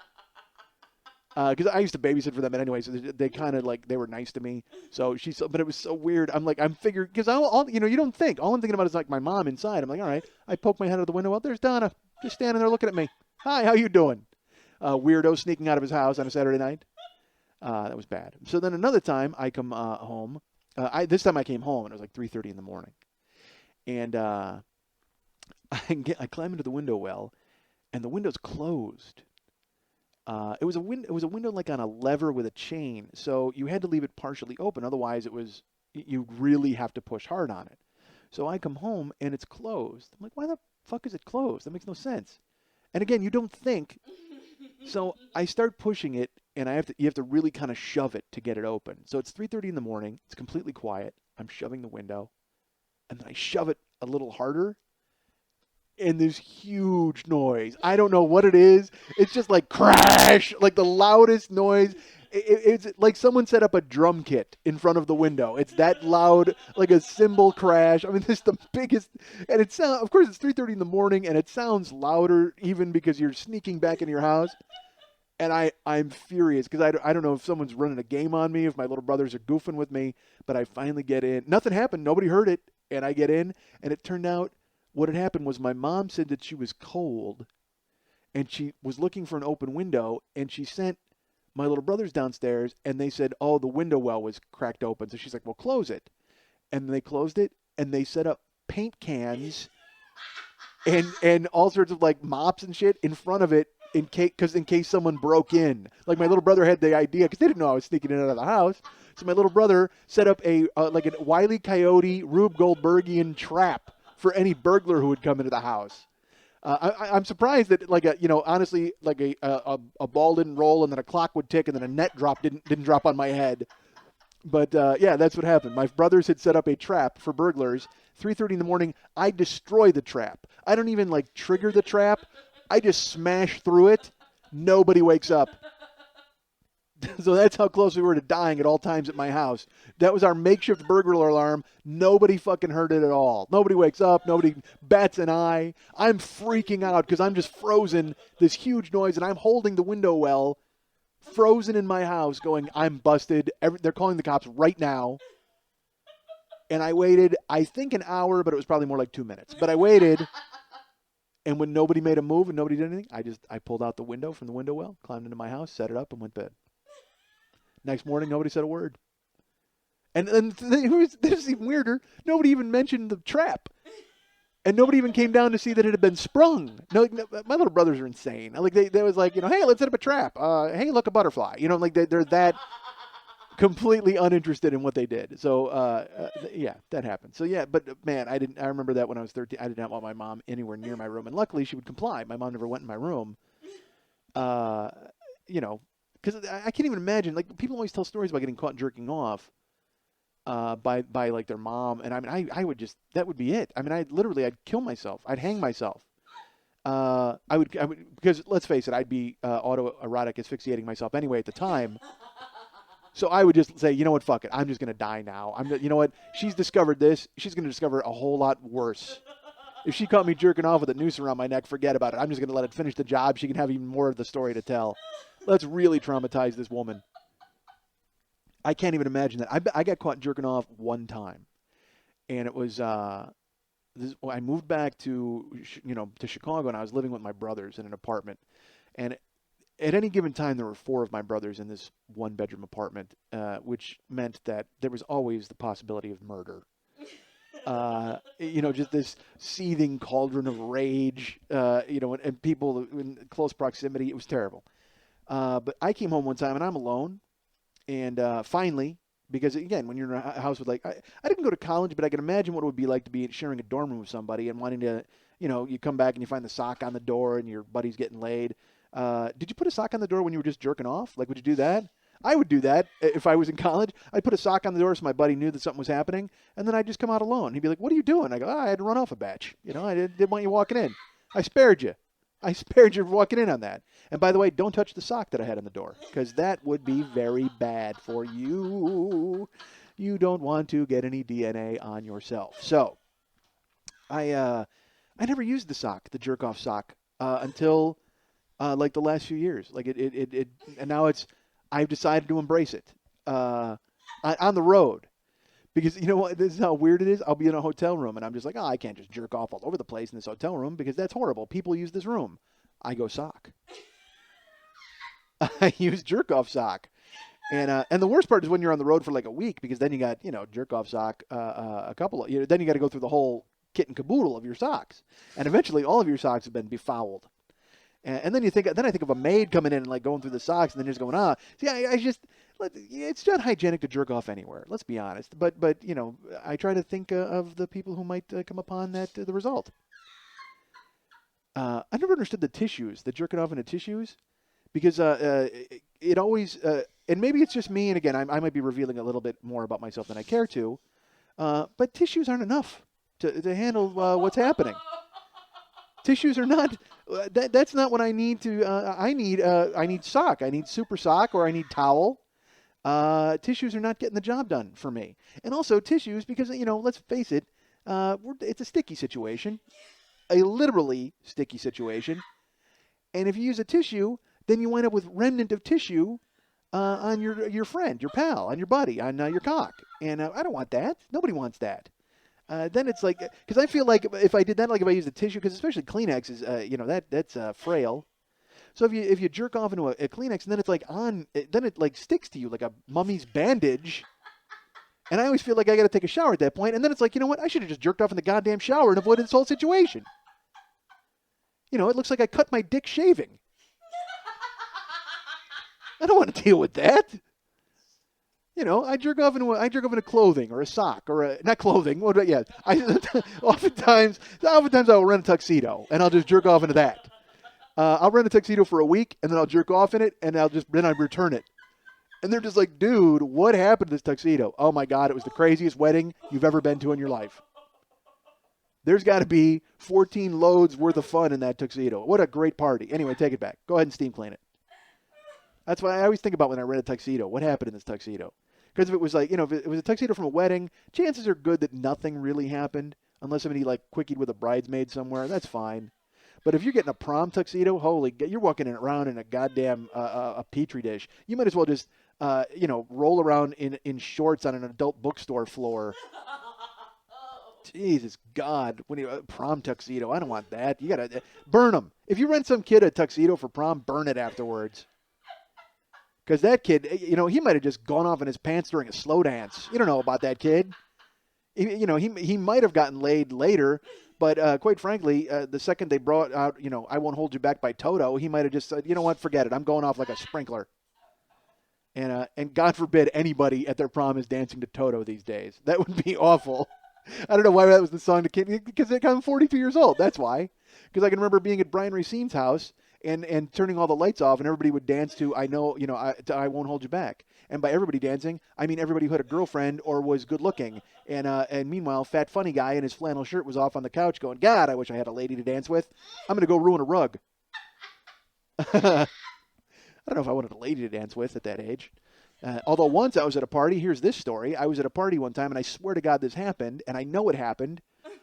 Because I used to babysit for them anyway, so they kind of they were nice to me. So but it was so weird. I'm figuring, because you don't think. All I'm thinking about is my mom inside. I'm like, all right. I poke my head out of the window. Well, there's Donna, just standing there looking at me. Hi, how you doing? Weirdo sneaking out of his house on a Saturday night. That was bad. So then another time I come home. This time I came home and it was like 3:30 in the morning, and I climb into the window well, and the window's closed. It was a window like on a lever with a chain, so you had to leave it partially open. Otherwise, you really have to push hard on it. So I come home and it's closed. I'm like, why the fuck is it closed? That makes no sense. And again, you don't think. So I start pushing it, and you have to really kind of shove it to get it open. So it's 3:30 in the morning. It's completely quiet. I'm shoving the window, and then I shove it a little harder. And this huge noise. I don't know what it is. It's just like crash, like the loudest noise. It's like someone set up a drum kit in front of the window. It's that loud, like a cymbal crash. I mean, this is the biggest. And it sounds, of course, it's 3:30 in the morning, and it sounds louder even because you're sneaking back into your house. And I'm furious because I don't know if someone's running a game on me, if my little brothers are goofing with me. But I finally get in. Nothing happened. Nobody heard it. And I get in, and it turned out, what had happened was my mom said that she was cold, and she was looking for an open window, and she sent my little brothers downstairs, and they said, oh, the window well was cracked open. So she's like, well, close it. And they closed it, and they set up paint cans and all sorts of mops and shit in front of it in case someone broke in. Like my little brother had the idea, because they didn't know I was sneaking in and out of the house. So my little brother set up a Wile E. Coyote, Rube Goldbergian trap for any burglar who would come into the house. I'm surprised that honestly, a ball didn't roll, and then a clock would tick, and then a net drop didn't drop on my head. But yeah, that's what happened. My brothers had set up a trap for burglars. 3:30 in the morning, I destroy the trap. I don't even trigger the trap. I just smash through it. Nobody wakes up. So that's how close we were to dying at all times at my house. That was our makeshift burglar alarm. Nobody fucking heard it at all. Nobody wakes up. Nobody bats an eye. I'm freaking out because I'm just frozen, this huge noise, and I'm holding the window well, frozen in my house going, I'm busted. They're calling the cops right now. And I waited, I think an hour, but it was probably more like 2 minutes. But I waited, and when nobody made a move and nobody did anything, I pulled out the window from the window well, climbed into my house, set it up, and went to bed. Next morning, nobody said a word. And this is even weirder. Nobody even mentioned the trap. And nobody even came down to see that it had been sprung. No, my little brothers are insane. They was hey, let's set up a trap. Hey, look, a butterfly. They're that completely uninterested in what they did. So, yeah, that happened. So, yeah, but man, I remember that when I was 13. I did not want my mom anywhere near my room. And luckily, she would comply. My mom never went in my room. Because I can't even imagine. People always tell stories about getting caught jerking off by their mom, and I mean, I would just, that would be it. I mean, I'd kill myself. I'd hang myself. I would because let's face it, I'd be autoerotic asphyxiating myself anyway at the time. So I would just say, you know what, fuck it. I'm just gonna die now. You know what? She's discovered this. She's gonna discover a whole lot worse. If she caught me jerking off with a noose around my neck, forget about it. I'm just gonna let it finish the job. She can have even more of the story to tell. Let's really traumatize this woman. I can't even imagine that. I got caught jerking off one time, and it was I moved back to to Chicago, and I was living with my brothers in an apartment. And at any given time, there were four of my brothers in this one-bedroom apartment, which meant that there was always the possibility of murder. Just this seething cauldron of rage, and people in close proximity. It was terrible. But I came home one time, and I'm alone. And finally, because again, when you're in a house with I didn't go to college, but I can imagine what it would be like to be sharing a dorm room with somebody and wanting to, you come back and you find the sock on the door and your buddy's getting laid. Did you put a sock on the door when you were just jerking off? Like, would you do that? I would do that if I was in college. I'd put a sock on the door so my buddy knew that something was happening, and then I'd just come out alone. He'd be like, "What are you doing?" I go, "I had to run off a batch. I didn't want you walking in. I spared you. I spared you walking in on that. And by the way, don't touch the sock that I had on the door, because that would be very bad for you. You don't want to get any DNA on yourself." So I never used the jerk off sock, until like the last few years. Like and now I've decided to embrace it on the road. Because you know what? This is how weird it is. I'll be in a hotel room, and I'm just like, I can't just jerk off all over the place in this hotel room because that's horrible. People use this room. I go sock. I use jerk off sock. And the worst part is when you're on the road for like a week, because then you got, jerk off sock, a couple of, then you got to go through the whole kit and caboodle of your socks. And eventually all of your socks have been befouled. And then I think of a maid coming in and like going through the socks, and then just going, it's not hygienic to jerk off anywhere. Let's be honest. But I try to think of the people who might come upon the result. I never understood the jerking off into tissues, because it always, and maybe it's just me, and again, I might be revealing a little bit more about myself than I care to, but tissues aren't enough to handle what's happening. Tissues are not. That's not what I need to. I need sock. I need super sock, or I need towel. Tissues are not getting the job done for me. And also tissues, because let's face it, it's a sticky situation, a literally sticky situation. And if you use a tissue, then you wind up with remnant of tissue on your friend, your pal, on your buddy, on your cock. And I don't want that. Nobody wants that. Then it's like, because I feel like if I did that, like if I used a tissue, because especially Kleenex is, that's frail. So if you jerk off into a Kleenex, and then it's like then it like sticks to you like a mummy's bandage. And I always feel like I got to take a shower at that point. And then it's like, you know what? I should have just jerked off in the goddamn shower and avoided this whole situation. It looks like I cut my dick shaving. I don't want to deal with that. I jerk off into clothing or a sock or not clothing. Oftentimes I'll rent a tuxedo and I'll just jerk off into that. I'll rent a tuxedo for a week and then I'll jerk off in it and then I return it. And they're just like, dude, what happened to this tuxedo? Oh my God, it was the craziest wedding you've ever been to in your life. There's got to be 14 loads worth of fun in that tuxedo. What a great party. Anyway, take it back. Go ahead and steam clean it. That's what I always think about when I rent a tuxedo. What happened in this tuxedo? Because if it was like, if it was a tuxedo from a wedding, chances are good that nothing really happened, unless somebody like quickied with a bridesmaid somewhere. That's fine. But if you're getting a prom tuxedo, you're walking around in a goddamn a petri dish. You might as well just roll around in shorts on an adult bookstore floor. Jesus God, prom tuxedo, I don't want that. You gotta burn them. If you rent some kid a tuxedo for prom, burn it afterwards. Because that kid, he might have just gone off in his pants during a slow dance. You don't know about that kid. He might have gotten laid later, but quite frankly, the second they brought out, I Won't Hold You Back by Toto, he might have just said, you know what, forget it. I'm going off like a sprinkler. And God forbid anybody at their prom is dancing to Toto these days. That would be awful. I don't know why that was the song to kid, because I'm 42 years old. That's why. Because I can remember being at Brian Racine's house and turning all the lights off, and everybody would dance to I Won't Hold You Back. And by everybody dancing, I mean everybody who had a girlfriend or was good looking. And meanwhile, fat funny guy in his flannel shirt was off on the couch going, God, I wish I had a lady to dance with. I'm going to go ruin a rug. I don't know if I wanted a lady to dance with at that age. Although once I was at a party, here's this story. I was at a party one time, and I swear to God this happened, and I know it happened,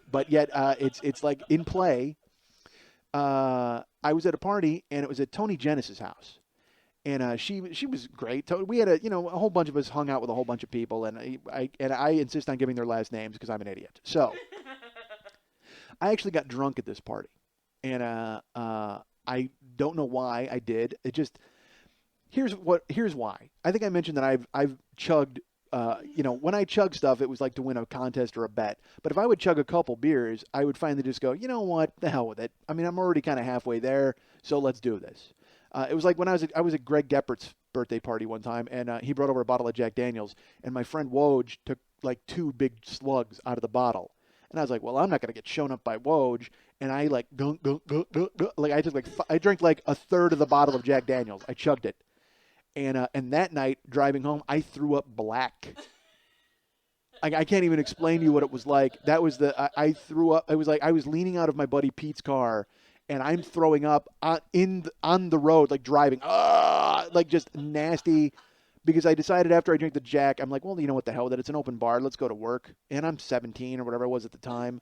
but yet it's like in play. I was at a party, and it was at Tony Genis's house, and she was great. We had a whole bunch of us hung out with a whole bunch of people, and I insist on giving their last names because I'm an idiot. So I actually got drunk at this party, and I don't know why I did. It just here's why. I think I mentioned that I've chugged. When I chug stuff, it was like to win a contest or a bet. But if I would chug a couple beers, I would finally just go, you know what, the hell with it. I mean, I'm already kind of halfway there, so let's do this. It was like when I was at Greg Geppert's birthday party one time, and he brought over a bottle of Jack Daniels, and my friend Woj took like 2 big slugs out of the bottle. And I was like, well, I'm not going to get shown up by Woj. And I like, like I took I drank like a third of the bottle of Jack Daniels. I chugged it. And that night, driving home, I threw up black. I can't even explain to you what it was like. That was I threw up. It was like I was leaning out of my buddy Pete's car, and I'm throwing up on the road, like driving, like just nasty. Because I decided after I drank the Jack, I'm like, well, you know what the hell, that it's an open bar. Let's go to work. And I'm 17 or whatever I was at the time.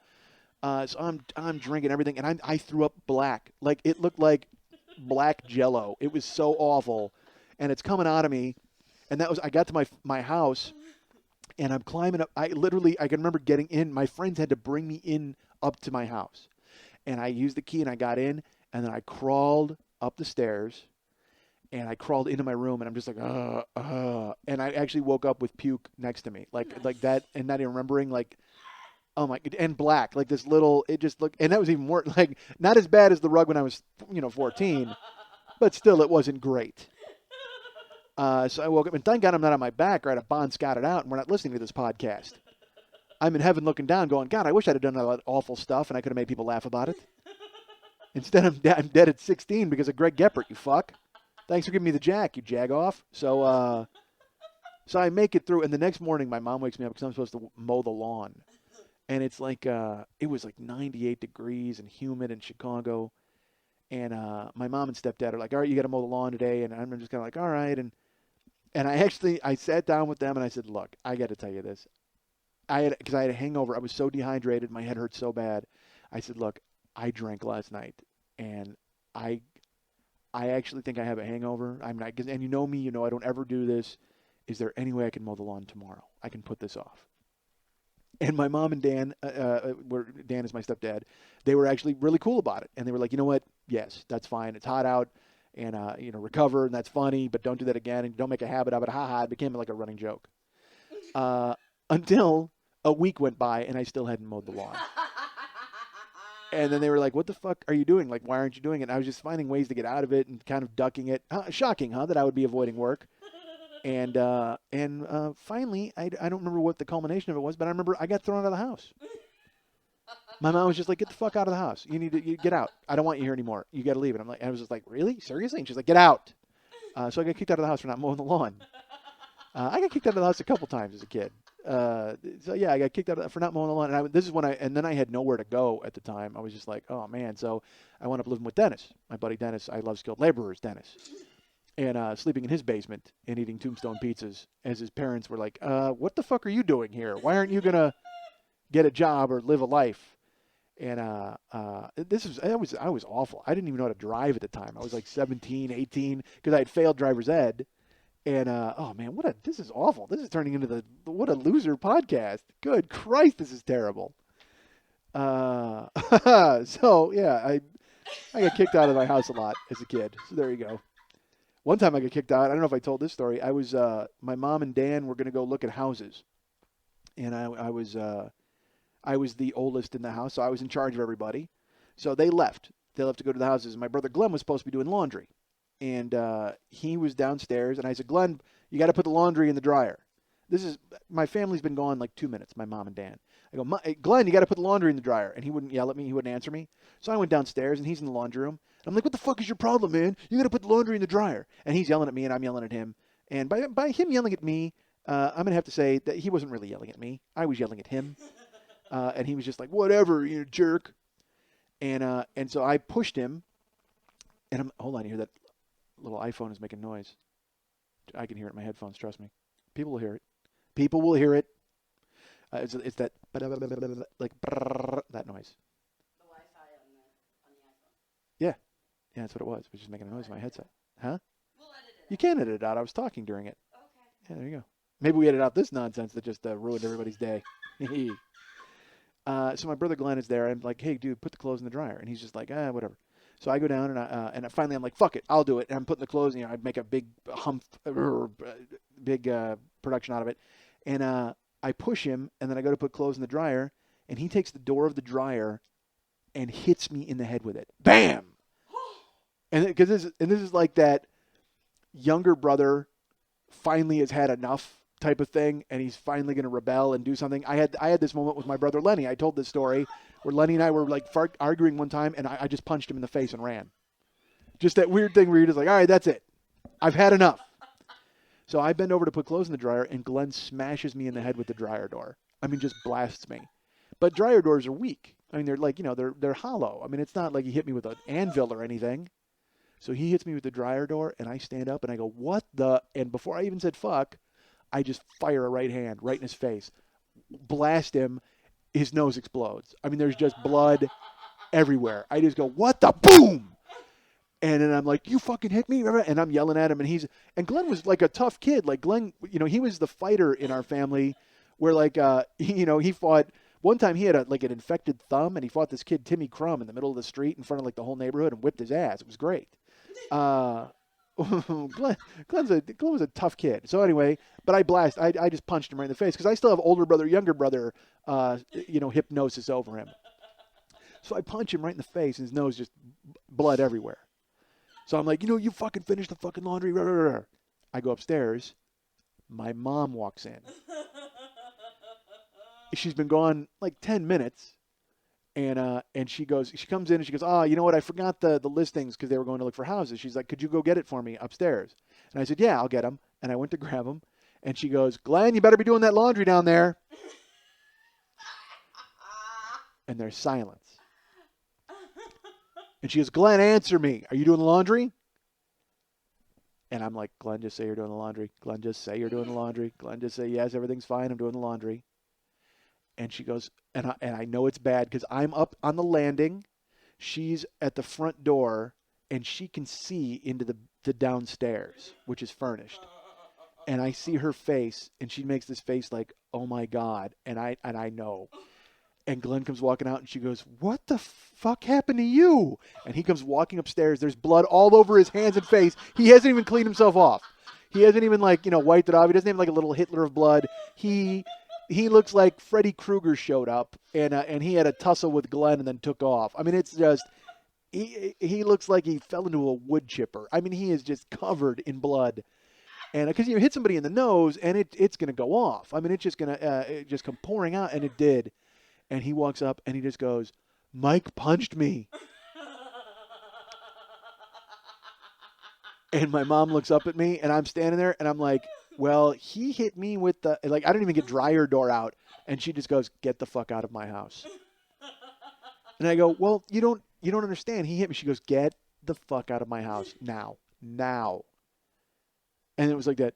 So I'm drinking everything, and I threw up black. Like it looked like black Jello. It was so awful, and it's coming out of me. And I got to my house, and I'm climbing up. I can remember getting in. My friends had to bring me in up to my house, and I used the key, and I got in, and then I crawled up the stairs. And I crawled into my room, and I'm just like, and I actually woke up with puke next to me, like that, and not even remembering, like, oh my, and black, like this little, it just looked, and that was even more, like, not as bad as the rug when I was, 14, but still, it wasn't great. So I woke up, and thank God I'm not on my back, right? A Bon Scott it out, and we're not listening to this podcast. I'm in heaven looking down, going, God, I wish I'd have done all that awful stuff, and I could have made people laugh about it. Instead, I'm dead at 16 because of Greg Geppert, you fuck. Thanks for giving me the Jack, you jagoff. So I make it through, and the next morning my mom wakes me up because I'm supposed to mow the lawn. And it's like, it was like 98 degrees and humid in Chicago. And my mom and stepdad are like, all right, you got to mow the lawn today. And I'm just kind of like, all right. And I sat down with them and I said, look, I got to tell you this. Because I had a hangover. I was so dehydrated. My head hurt so bad. I said, look, I drank last night, and I actually think I have a hangover. I'm not, and you know me, I don't ever do this. Is there any way I can mow the lawn tomorrow? I can put this off. And my mom and Dan, Dan is my stepdad, they were actually really cool about it. And they were like, you know what? Yes, that's fine. It's hot out, and recover, and that's funny, but don't do that again, and don't make a habit of it. Ha. It became like a running joke. Until a week went by, and I still hadn't mowed the lawn. And then they were like, what the fuck are you doing? Like, why aren't you doing it? And I was just finding ways to get out of it and kind of ducking it. Shocking, huh, that I would be avoiding work. And finally, I don't remember what the culmination of it was, but I remember I got thrown out of the house. My mom was just like, get the fuck out of the house. You need to get out. I don't want you here anymore. You got to leave. And I was just like, really? Seriously? And she's like, get out. So I got kicked out of the house for not mowing the lawn. I got kicked out of the house a couple times as a kid. So yeah, I got kicked out for not mowing the lawn, and then I had nowhere to go at the time. I was just like, oh man. So I wound up living with Dennis, my buddy Dennis. I love skilled laborers, Dennis, and sleeping in his basement and eating Tombstone pizzas. As his parents were like, what the fuck are you doing here? Why aren't you gonna get a job or live a life? And I was awful. I didn't even know how to drive at the time. I was like 17, 18 because I had failed driver's ed. And, oh man, this is awful. This is turning into what a loser podcast. Good Christ, this is terrible. So yeah, I got kicked out of my house a lot as a kid. So there you go. One time I got kicked out. I don't know if I told this story. My mom and Dan were going to go look at houses. And I was the oldest in the house, so I was in charge of everybody. So they left. They left to go to the houses. My brother Glenn was supposed to be doing laundry. And he was downstairs, and I said, Glenn, you got to put the laundry in the dryer. My family's been gone like 2 minutes, my mom and Dan. I go, Glenn, you got to put the laundry in the dryer. And he wouldn't yell at me. He wouldn't answer me. So I went downstairs, and he's in the laundry room. And I'm like, what the fuck is your problem, man? You got to put the laundry in the dryer. And he's yelling at me, and I'm yelling at him. And by him yelling at me, I'm going to have to say that he wasn't really yelling at me. I was yelling at him. And he was just like, whatever, you jerk. And so I pushed him. And hold on, you hear that? Little iPhone is making noise. I can hear it in my headphones, trust me. People will hear it. People will hear it. It's that, like, that noise. The Wi-Fi on the iPhone. Yeah. Yeah, that's what it was. It was just making a noise in my headset. Huh? We'll edit it out. You can edit it out. I was talking during it. Okay. Yeah, there you go. Maybe we edit out this nonsense that just ruined everybody's day. So my brother Glenn is there. I'm like, hey, dude, put the clothes in the dryer. And he's just like, whatever. So I go down and finally I'm like, fuck it, I'll do it. And I'm putting the clothes, I make a big big production out of it. And I push him, and then I go to put clothes in the dryer, and he takes the door of the dryer and hits me in the head with it. Bam! And because this is like that younger brother finally has had enough type of thing, and he's finally going to rebel and do something. I had this moment with my brother Lenny. I told this story where Lenny and I were like arguing one time, and I just punched him in the face and ran. Just that weird thing where you're just like, all right, that's it. I've had enough. So I bend over to put clothes in the dryer, and Glenn smashes me in the head with the dryer door. I mean, just blasts me. But dryer doors are weak. I mean, they're like, they're hollow. I mean, it's not like he hit me with an anvil or anything. So he hits me with the dryer door, and I stand up, and I go, what the? And before I even said fuck, I just fire a right hand right in his face, blast him. His nose explodes. I mean, there's just blood everywhere. I just go, what the? Boom! And then I'm like, you fucking hit me? And I'm yelling at him, and Glenn was like a tough kid. Like Glenn, he was the fighter in our family where like, he fought. One time he had an infected thumb, and he fought this kid, Timmy Crumb, in the middle of the street in front of like the whole neighborhood and whipped his ass. It was great. Glenn was a tough kid. So anyway, but I just punched him right in the face because I still have older brother, younger brother, hypnosis over him. So I punch him right in the face, and his nose just blood everywhere. So I'm like, you fucking finish the fucking laundry. I go upstairs. My mom walks in. She's been gone like 10 minutes. And she comes in and she goes, oh, you know what? I forgot the listings because they were going to look for houses. She's like, could you go get it for me upstairs? And I said, yeah, I'll get them. And I went to grab them. And she goes, Glenn, you better be doing that laundry down there. And there's silence. And she goes, Glenn, answer me. Are you doing the laundry? And I'm like, Glenn, just say you're doing the laundry. Glenn, just say you're doing the laundry. Glenn, just say, yes, everything's fine. I'm doing the laundry. And she goes, and I know it's bad because I'm up on the landing. She's at the front door, and she can see into the downstairs, which is furnished. And I see her face, and she makes this face like, oh, my God. And I know. And Glenn comes walking out, and she goes, what the fuck happened to you? And he comes walking upstairs. There's blood all over his hands and face. He hasn't even cleaned himself off. He hasn't even, wiped it off. He doesn't have, a little Hitler of blood. He looks like Freddy Krueger showed up, and he had a tussle with Glenn and then took off. I mean, it's just, he looks like he fell into a wood chipper. I mean, he is just covered in blood. And because you hit somebody in the nose, and it's going to go off. I mean, it's just going to just come pouring out, and it did. And he walks up, and he just goes, Mike punched me. And my mom looks up at me, and I'm standing there, and I'm like, well, he hit me with I didn't even get dryer door out. And she just goes, get the fuck out of my house. And I go, well, you don't understand. He hit me. She goes, get the fuck out of my house now. And it was like that,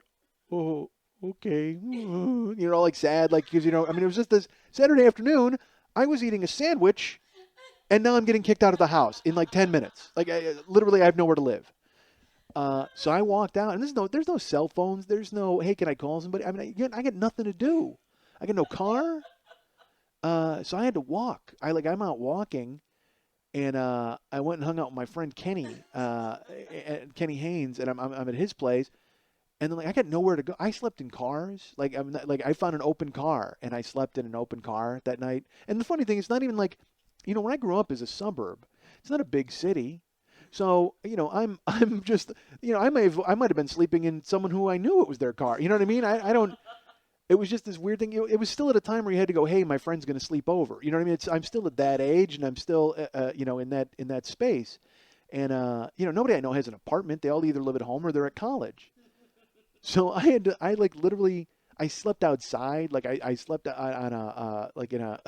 oh, okay. All like sad, because, it was just this Saturday afternoon. I was eating a sandwich, and now I'm getting kicked out of the house in 10 minutes. Literally, I have nowhere to live. So I walked out, and there's no cell phones. There's no, hey, can I call somebody? I mean, I got nothing to do. I got no car. So I had to walk. I'm out walking, and I went and hung out with my friend Kenny, Kenny Haynes, and I'm at his place. And then I got nowhere to go. I slept in cars. I found an open car, and I slept in an open car that night. And the funny thing is, not even when I grew up as a suburb, it's not a big city. So, I'm just, I might have been sleeping in someone who I knew it was their car. You know what I mean? I don't, it was just this weird thing. It was still at a time where you had to go, hey, my friend's going to sleep over. You know what I mean? I'm still at that age, and I'm still, in that space. And, nobody I know has an apartment. They all either live at home or they're at college. So I slept outside. I slept on in a,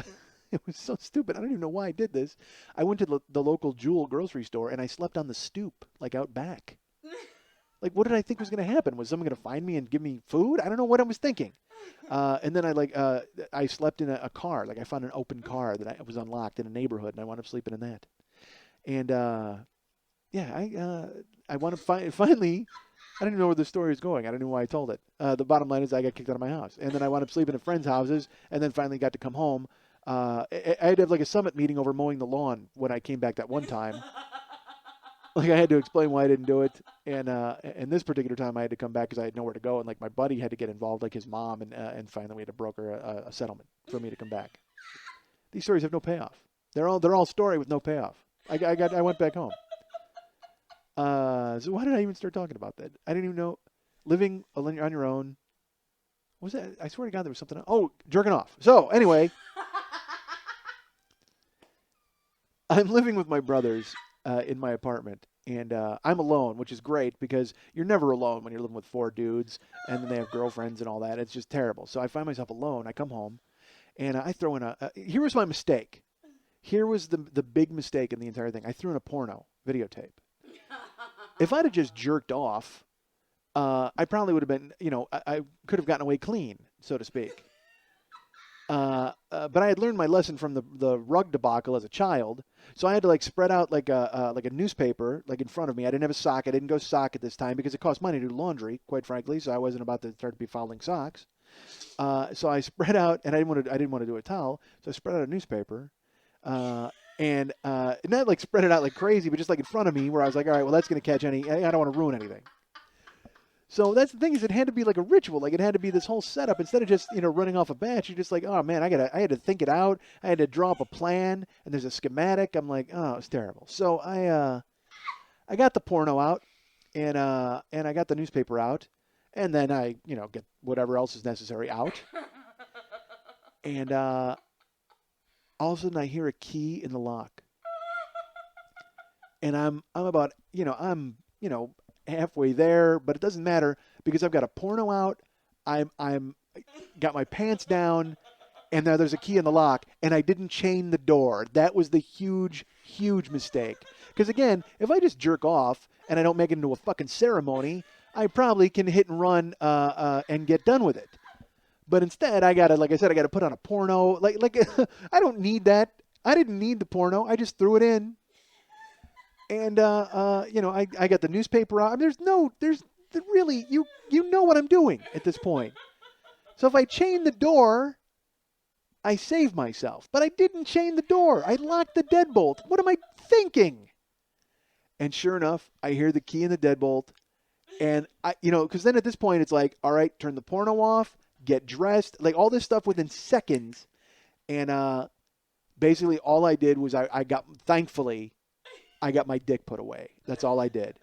it was so stupid. I don't even know why I did this. I went to the local Jewel grocery store, and I slept on the stoop, out back. What did I think was going to happen? Was someone going to find me and give me food? I don't know what I was thinking. And then I slept in a car. I found an open car that was unlocked in a neighborhood, and I wound up sleeping in that. And, I wound up finally, I didn't know where the story was going. I don't know why I told it. The bottom line is I got kicked out of my house. And then I wound up sleeping at friends' houses, and then finally got to come home. I had to have like a summit meeting over mowing the lawn when I came back that one time. Like I had to explain why I didn't do it, and this particular time I had to come back because I had nowhere to go, and like my buddy had to get involved, like his mom, and finally we had to broker a settlement for me to come back. These stories have no payoff. They're all story with no payoff. I went back home. So why did I even start talking about that? I didn't even know. Living on your own. What was that? I swear to God there was something else. Oh, jerking off. So anyway, I'm living with my brothers in my apartment, and I'm alone, which is great because you're never alone when you're living with 4 dudes, and then they have girlfriends and all that. It's just terrible. So I find myself alone. I come home, and I throw in here was my mistake. Here was the big mistake in the entire thing. I threw in a porno videotape. If I'd have just jerked off, I probably would have been, I could have gotten away clean, so to speak. But I had learned my lesson from the rug debacle as a child, so I had to like spread out like a newspaper like in front of me. I didn't have a sock. I didn't go sock at this time because it cost money to do laundry, quite frankly. So I wasn't about to start to be folding socks. So I spread out, and I didn't want to do a towel, so I spread out a newspaper, and not like spread it out like crazy, but just like in front of me, where I was like, all right, well that's gonna catch any. I don't want to ruin anything. So that's the thing is it had to be like a ritual. Like it had to be this whole setup. Instead of just, running off a batch, you're just like, oh man, I had to think it out. I had to draw up a plan and there's a schematic. I'm like, oh, it's terrible. So I got the porno out and I got the newspaper out and then I, get whatever else is necessary out. And all of a sudden I hear a key in the lock. And I'm about, halfway there, but it doesn't matter because I've got a porno out. I'm got my pants down, and there's a key in the lock, and I didn't chain the door. That was the huge mistake. Because again, if I just jerk off and I don't make it into a fucking ceremony, I probably can hit and run and get done with it. But instead, I gotta put on a porno. Like I don't need that. I didn't need the porno. I just threw it in. And, I got the newspaper out. I mean, there's really, you know what I'm doing at this point. So if I chain the door, I save myself. But I didn't chain the door. I locked the deadbolt. What am I thinking? And sure enough, I hear the key in the deadbolt. And, because then at this point, it's like, all right, turn the porno off, get dressed, like all this stuff within seconds. And basically all I did was thankfully, I got my dick put away. That's all I did.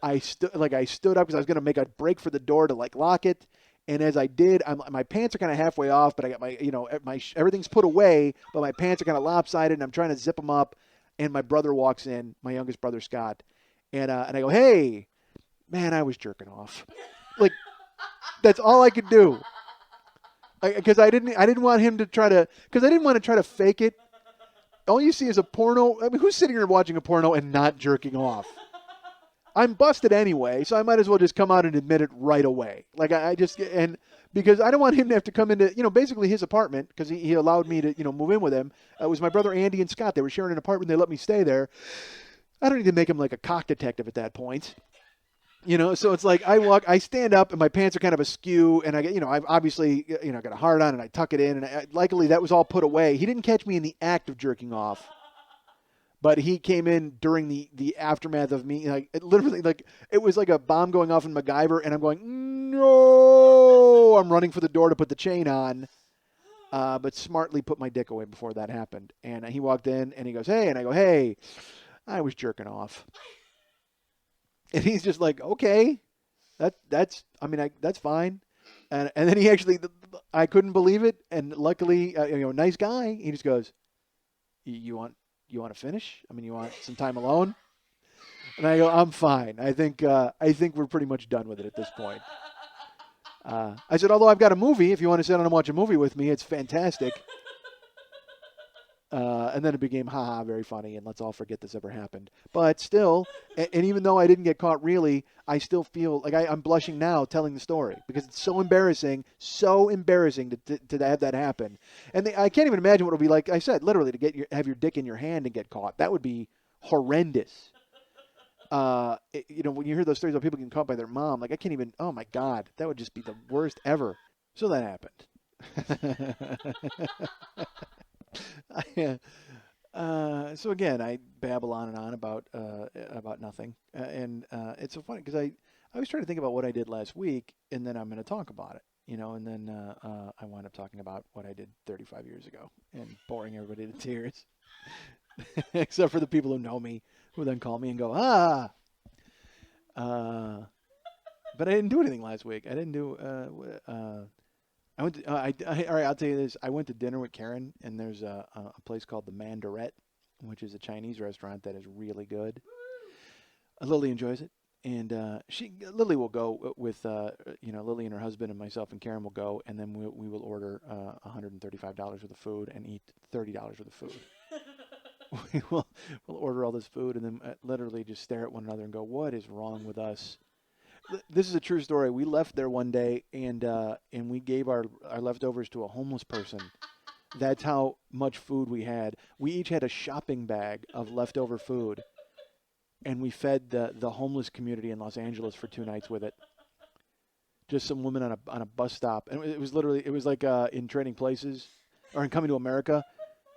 I stood up because I was going to make a break for the door to like lock it. And as I did, my pants are kind of halfway off, but I got my everything's put away, but my pants are kind of lopsided and I'm trying to zip them up. And my brother walks in, my youngest brother, Scott. And I go, hey, man, I was jerking off. Like, that's all I could do. Because I didn't want him to try to, because I didn't want to try to fake it. All you see is a porno. I mean, who's sitting here watching a porno and not jerking off? I'm busted anyway, so I might as well just come out and admit it right away. Like and because I don't want him to have to come into, basically his apartment because he allowed me to, move in with him. It was my brother Andy and Scott. They were sharing an apartment. They let me stay there. I don't need to make him like a cock detective at that point. So it's like I stand up and my pants are kind of askew and I get, I've obviously, got a hard on and I tuck it in and luckily that was all put away. He didn't catch me in the act of jerking off, but he came in during the aftermath of me, like it literally, like it was like a bomb going off in MacGyver and I'm going, no, I'm running for the door to put the chain on, but smartly put my dick away before that happened. And he walked in and he goes, hey, and I go, hey, I was jerking off. And he's just like, okay, that's fine. And then he actually, I couldn't believe it. And luckily, nice guy. He just goes, you want to finish? I mean, you want some time alone? And I go, I'm fine. I think we're pretty much done with it at this point. I said, although I've got a movie, if you want to sit down and watch a movie with me, it's fantastic. And then it became, haha, very funny, and let's all forget this ever happened. But still, and even though I didn't get caught really, I still feel like I'm blushing now telling the story because it's so embarrassing to have that happen. And I can't even imagine what it would be like, I said, literally, to have your dick in your hand and get caught. That would be horrendous. When you hear those stories about people getting caught by their mom, like I can't even, oh my God, that would just be the worst ever. So that happened. So again, I babble on and on about nothing, and it's so funny because I was trying to think about what I did last week, and then I'm going to talk about it, and then I wind up talking about what I did 35 years ago and boring everybody to tears, except for the people who know me, who then call me and go, ah. But I didn't do anything last week. I didn't do. I went. To, all right, I'll tell you this. I went to dinner with Karen, and there's a place called the Mandarin, which is a Chinese restaurant that is really good. Lily enjoys it, and Lily will go with Lily and her husband and myself and Karen will go, and then we will order $135 worth of food and eat $30 worth of food. We'll order all this food and then literally just stare at one another and go, "What is wrong with us?" This is a true story. We left there one day and we gave our leftovers to a homeless person. That's how much food we had. We each had a shopping bag of leftover food, and we fed the homeless community in Los Angeles for 2 nights with it. Just some woman on a bus stop, and it was like in Trading Places or in Coming to America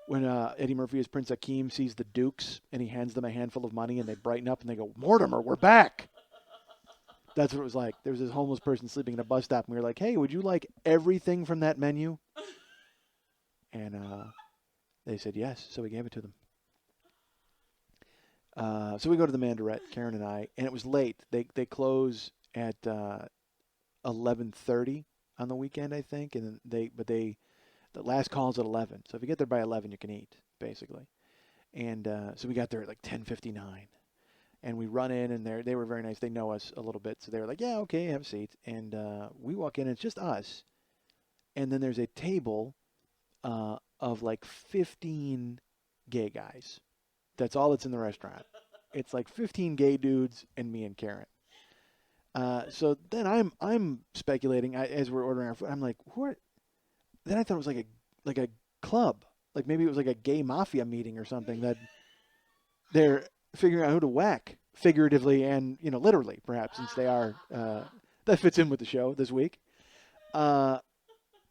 when Eddie Murphy as Prince Akeem sees the Dukes and he hands them a handful of money and they brighten up and they go, "Mortimer, we're back." That's what it was like. There was this homeless person sleeping in a bus stop, and we were like, "Hey, would you like everything from that menu?" And they said yes, so we gave it to them. So we go to the Mandarin, Karen and I, and it was late. They close at 11:30 on the weekend, I think, and the last call is at 11. So if you get there by 11, you can eat basically. And so we got there at like 10:59. And we run in, and they were very nice. They know us a little bit, so they were like, "Yeah, okay, have a seat." And we walk in, and it's just us. And then there's a table of like 15 gay guys. That's all that's in the restaurant. It's like 15 gay dudes and me and Karen. So then I'm speculating as we're ordering our food. I'm like, who are? Then I thought it was like a club, like maybe it was like a gay mafia meeting or something that they're figuring out who to whack, figuratively and literally, perhaps, since they are. That fits in with the show this week. And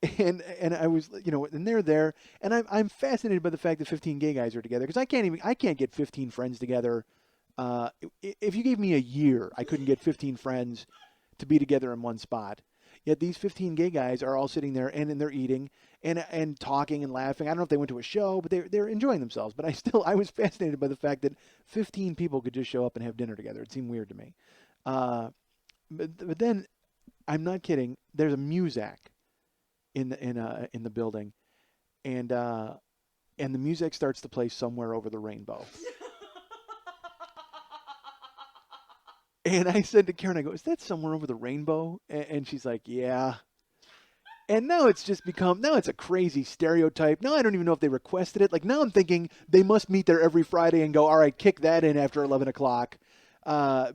I was and they're there, and I'm fascinated by the fact that 15 gay guys are together because I can't get 15 friends together. If you gave me a year, I couldn't get 15 friends to be together in one spot. Yet these 15 gay guys are all sitting there and they're eating and talking and laughing. I don't know if they went to a show, but they're enjoying themselves. But I was fascinated by the fact that 15 people could just show up and have dinner together. It seemed weird to me. But then, I'm not kidding. There's a Muzak in the building, and the music starts to play Somewhere Over the Rainbow. And I said to Karen, I go, "Is that Somewhere Over the Rainbow?" And she's like, "Yeah." And now it's a crazy stereotype. Now I don't even know if they requested it. Like now I'm thinking they must meet there every Friday and go, "All right, kick that in after 11 o'clock."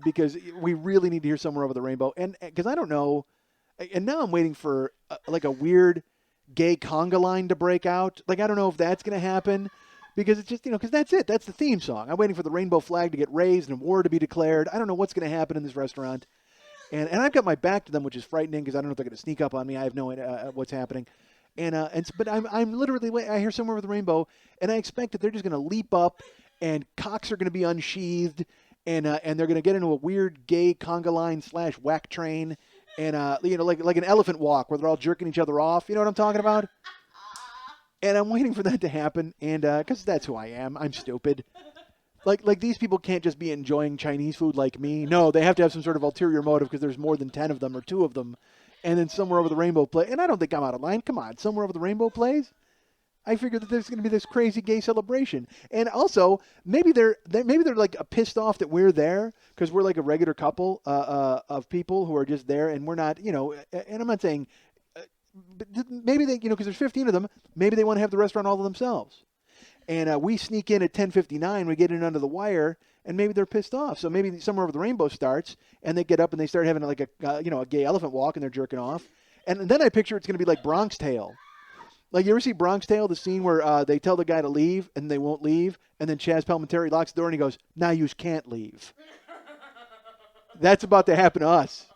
Because we really need to hear Somewhere Over the Rainbow. And because I don't know. And now I'm waiting for like a weird gay conga line to break out. Like I don't know if that's going to happen. Because it's just, because that's it. That's the theme song. I'm waiting for the rainbow flag to get raised and a war to be declared. I don't know what's going to happen in this restaurant. And I've got my back to them, which is frightening because I don't know if they're going to sneak up on me. I have no idea what's happening. But I'm literally, I hear Somewhere Over the Rainbow, and I expect that they're just going to leap up and cocks are going to be unsheathed and they're going to get into a weird gay conga line / whack train and, like an elephant walk where they're all jerking each other off. You know what I'm talking about? And I'm waiting for that to happen, and because that's who I am. I'm stupid. Like these people can't just be enjoying Chinese food like me. No, they have to have some sort of ulterior motive because there's more than 10 of them or 2 of them. And then Somewhere Over the Rainbow play. And I don't think I'm out of line. Come on, Somewhere Over the Rainbow plays? I figured that there's going to be this crazy gay celebration. And also, maybe they're like pissed off that we're there because we're like a regular couple of people who are just there and we're not, and I'm not saying... But maybe they, because there's 15 of them, maybe they want to have the restaurant all to themselves. And we sneak in at 10:59, we get in under the wire, and maybe they're pissed off. So maybe Somewhere Over the Rainbow starts, and they get up and they start having like a gay elephant walk, and they're jerking off. And then I picture it's going to be like Bronx Tale. Like, you ever see Bronx Tale, the scene where they tell the guy to leave, and they won't leave, and then Chaz Palminteri locks the door, and he goes, "Now you can't leave." That's about to happen to us.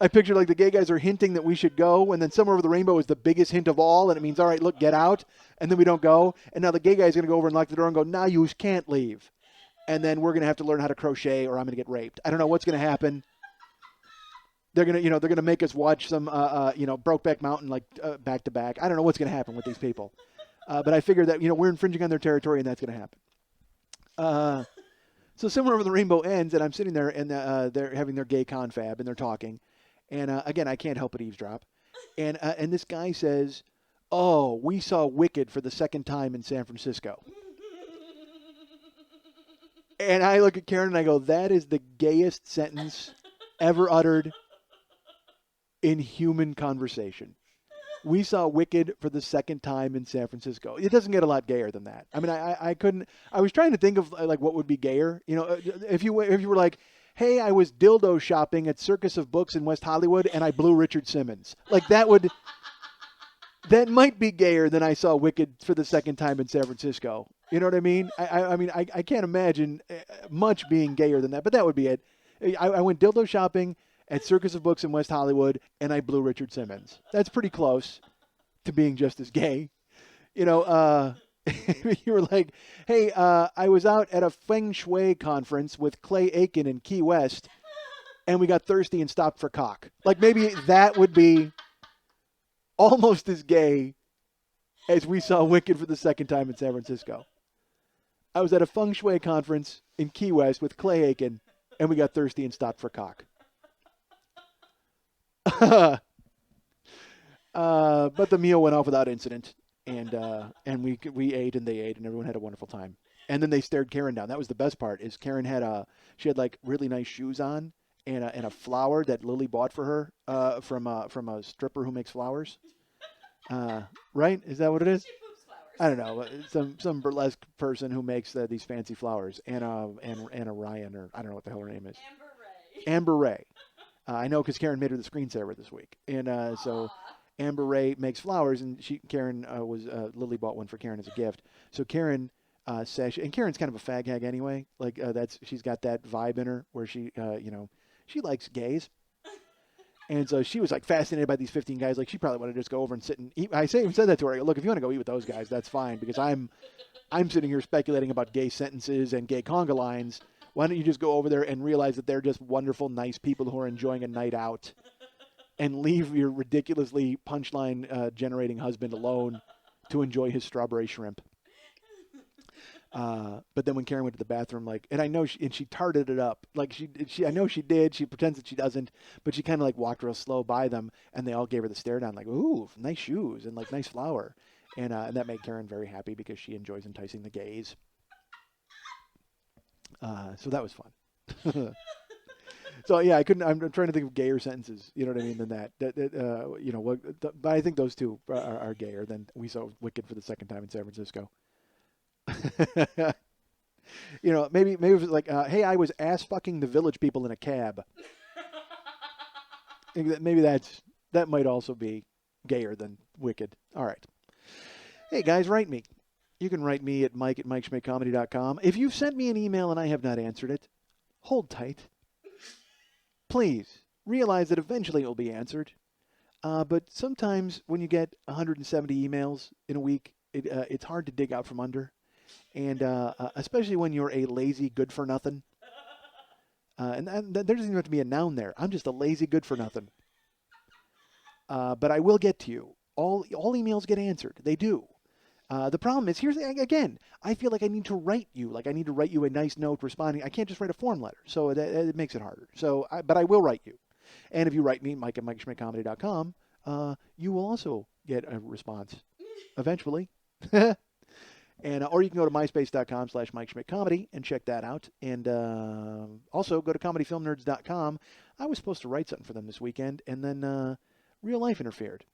I picture like the gay guys are hinting that we should go, and then somewhere over the rainbow is the biggest hint of all, and it means, all right, look, get out, and then we don't go, and now the gay guy's going to go over and lock the door and go, nah, you can't leave, and then we're going to have to learn how to crochet, or I'm going to get raped. I don't know what's going to happen. They're going to, they're going to make us watch some, Brokeback Mountain like back to back. I don't know what's going to happen with these people, but I figure that we're infringing on their territory, and that's going to happen. So somewhere over the rainbow ends, and I'm sitting there, and they're having their gay confab, and they're talking. And again, I can't help but eavesdrop. And this guy says, "Oh, we saw Wicked for the second time in San Francisco." And I look at Karen and I go, "That is the gayest sentence ever uttered in human conversation. We saw Wicked for the second time in San Francisco." It doesn't get a lot gayer than that. I mean, I couldn't. I was trying to think of like what would be gayer. If you were like, "Hey, I was dildo shopping at Circus of Books in West Hollywood and I blew Richard Simmons." Like that that might be gayer than "I saw Wicked for the second time in San Francisco." You know what I mean? I mean, I can't imagine much being gayer than that, but that would be it. I went dildo shopping at Circus of Books in West Hollywood and I blew Richard Simmons. That's pretty close to being just as gay. You were like, "Hey, I was out at a Feng Shui conference with Clay Aiken in Key West, and we got thirsty and stopped for cock." Like maybe that would be almost as gay as "We saw Wicked for the second time in San Francisco." I was at a Feng Shui conference in Key West with Clay Aiken, and we got thirsty and stopped for cock. But the meal went off without incident, and we ate and they ate and everyone had a wonderful time. And then they stared Karen down. That was the best part. Is Karen had like really nice shoes on and a flower that Lily bought for her from a stripper who makes flowers. Right? Is that what it is? She poops flowers. I don't know. Some burlesque person who makes these fancy flowers. Anna Ryan, or I don't know what the hell her name is. Amber Ray. I know because Karen made her the screensaver this week, and so Amber Ray makes flowers, and Karen Lily bought one for Karen as a gift. So Karen says, and Karen's kind of a fag hag anyway. Like she's got that vibe in her where she she likes gays, and so she was like fascinated by these 15 guys. Like she probably wanted to just go over and sit and eat. I said that to her. I go, "Look, if you want to go eat with those guys, that's fine, because I'm sitting here speculating about gay sentences and gay conga lines. Why don't you just go over there and realize that they're just wonderful, nice people who are enjoying a night out, and leave your ridiculously punchline generating husband alone to enjoy his strawberry shrimp." But then when Karen went to the bathroom, and I know she tarted it up. Like I know she did. She pretends that she doesn't, but she kind of walked real slow by them, and they all gave her the stare down, like, "Ooh, nice shoes," and nice flower. And that made Karen very happy because she enjoys enticing the gays. So that was fun. So yeah, I'm trying to think of gayer sentences. You know what I mean? Than that. But I think those two are gayer than "We saw Wicked for the second time in San Francisco." Maybe it was like, "Hey, I was ass fucking the Village people in a cab." Maybe that might also be gayer than Wicked. All right. Hey guys, write me. You can write me at mike@MikeSchmidtComedy.com. If you've sent me an email and I have not answered it, hold tight. Please realize that eventually it will be answered. But sometimes when you get 170 emails in a week, it's hard to dig out from under. And especially when you're a lazy good-for-nothing. And there doesn't even have to be a noun there. I'm just a lazy good-for-nothing. But I will get to you. All emails get answered. They do. The problem is, again, I feel like I need to write you. Like I need to write you a nice note responding. I can't just write a form letter. So it makes it harder. But I will write you. And if you write me, mike@MikeSchmidtComedy.com, you will also get a response eventually. And or you can go to myspace.com/MikeSchmidtComedy and check that out. And also go to comedyfilmnerds.com. I was supposed to write something for them this weekend, and then real life interfered.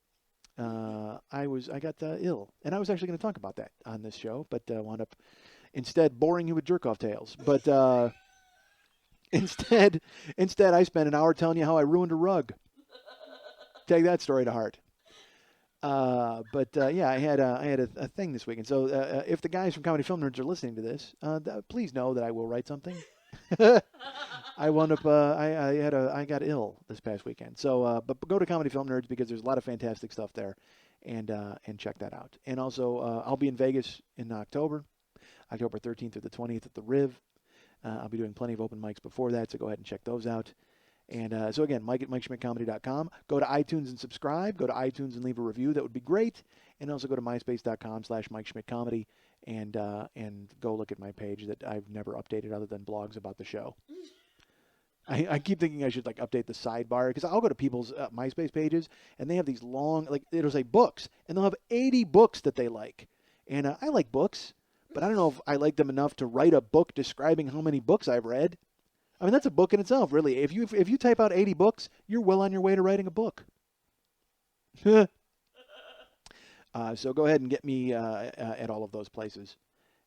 I got ill, and I was actually going to talk about that on this show, but wound up instead boring you with jerk-off tales. But instead, I spent an hour telling you how I ruined a rug. Take that story to heart. Yeah, I had a thing this weekend. So if the guys from Comedy Film Nerds are listening to this, please know that I will write something. I wound up. I got ill this past weekend. So, but go to Comedy Film Nerds because there's a lot of fantastic stuff there, and check that out. And also, I'll be in Vegas in October 13th through the 20th at the Riv. I'll be doing plenty of open mics before that, so go ahead and check those out. And so again, Mike at MikeSchmidtComedy.com. Go to iTunes and subscribe. Go to iTunes and leave a review. That would be great. And also go to MySpace.com/MikeSchmidtComedy and go look at my page that I've never updated other than blogs about the show. I keep thinking I should like update the sidebar because I'll go to people's MySpace pages and they have these long, like it'll say books, and they'll have 80 books that they like. And I like books, but I don't know if I like them enough to write a book describing how many books I've read. I mean, that's a book in itself, really. If you type out 80 books, you're well on your way to writing a book. So go ahead and get me at all of those places.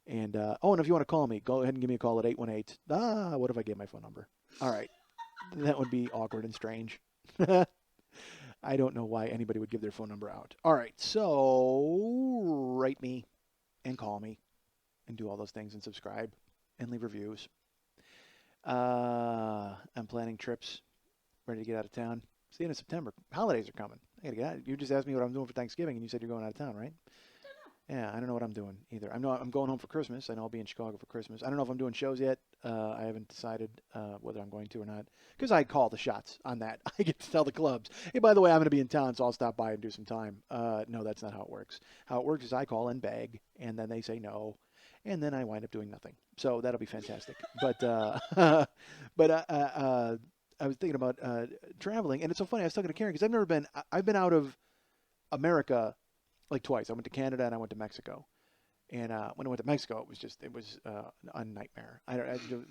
And and if you want to call me, go ahead and give me a call at 818. What if I gave my phone number? All right. That would be awkward and strange. I don't know why anybody would give their phone number out. All right. So write me and call me and do all those things and subscribe and leave reviews. I'm planning trips, ready to get out of town. It's the end of September. Holidays are coming. I gotta get out. You just asked me what I'm doing for Thanksgiving, and you said you're going out of town, right? Yeah, I don't know what I'm doing either. I know I'm going home for Christmas. I know I'll be in Chicago for Christmas. I don't know if I'm doing shows yet. I haven't decided whether I'm going to or not, because I call the shots on that. I get to tell the clubs, hey, by the way, I'm going to be in town, so I'll stop by and do some time. No, that's not how it works. How it works is I call and beg, and then they say no, and then I wind up doing nothing. So that'll be fantastic. But I was thinking about traveling, and it's so funny. I was talking to Karen because I've been out of America like twice. I went to Canada and I went to Mexico. And when I went to Mexico, it was a nightmare.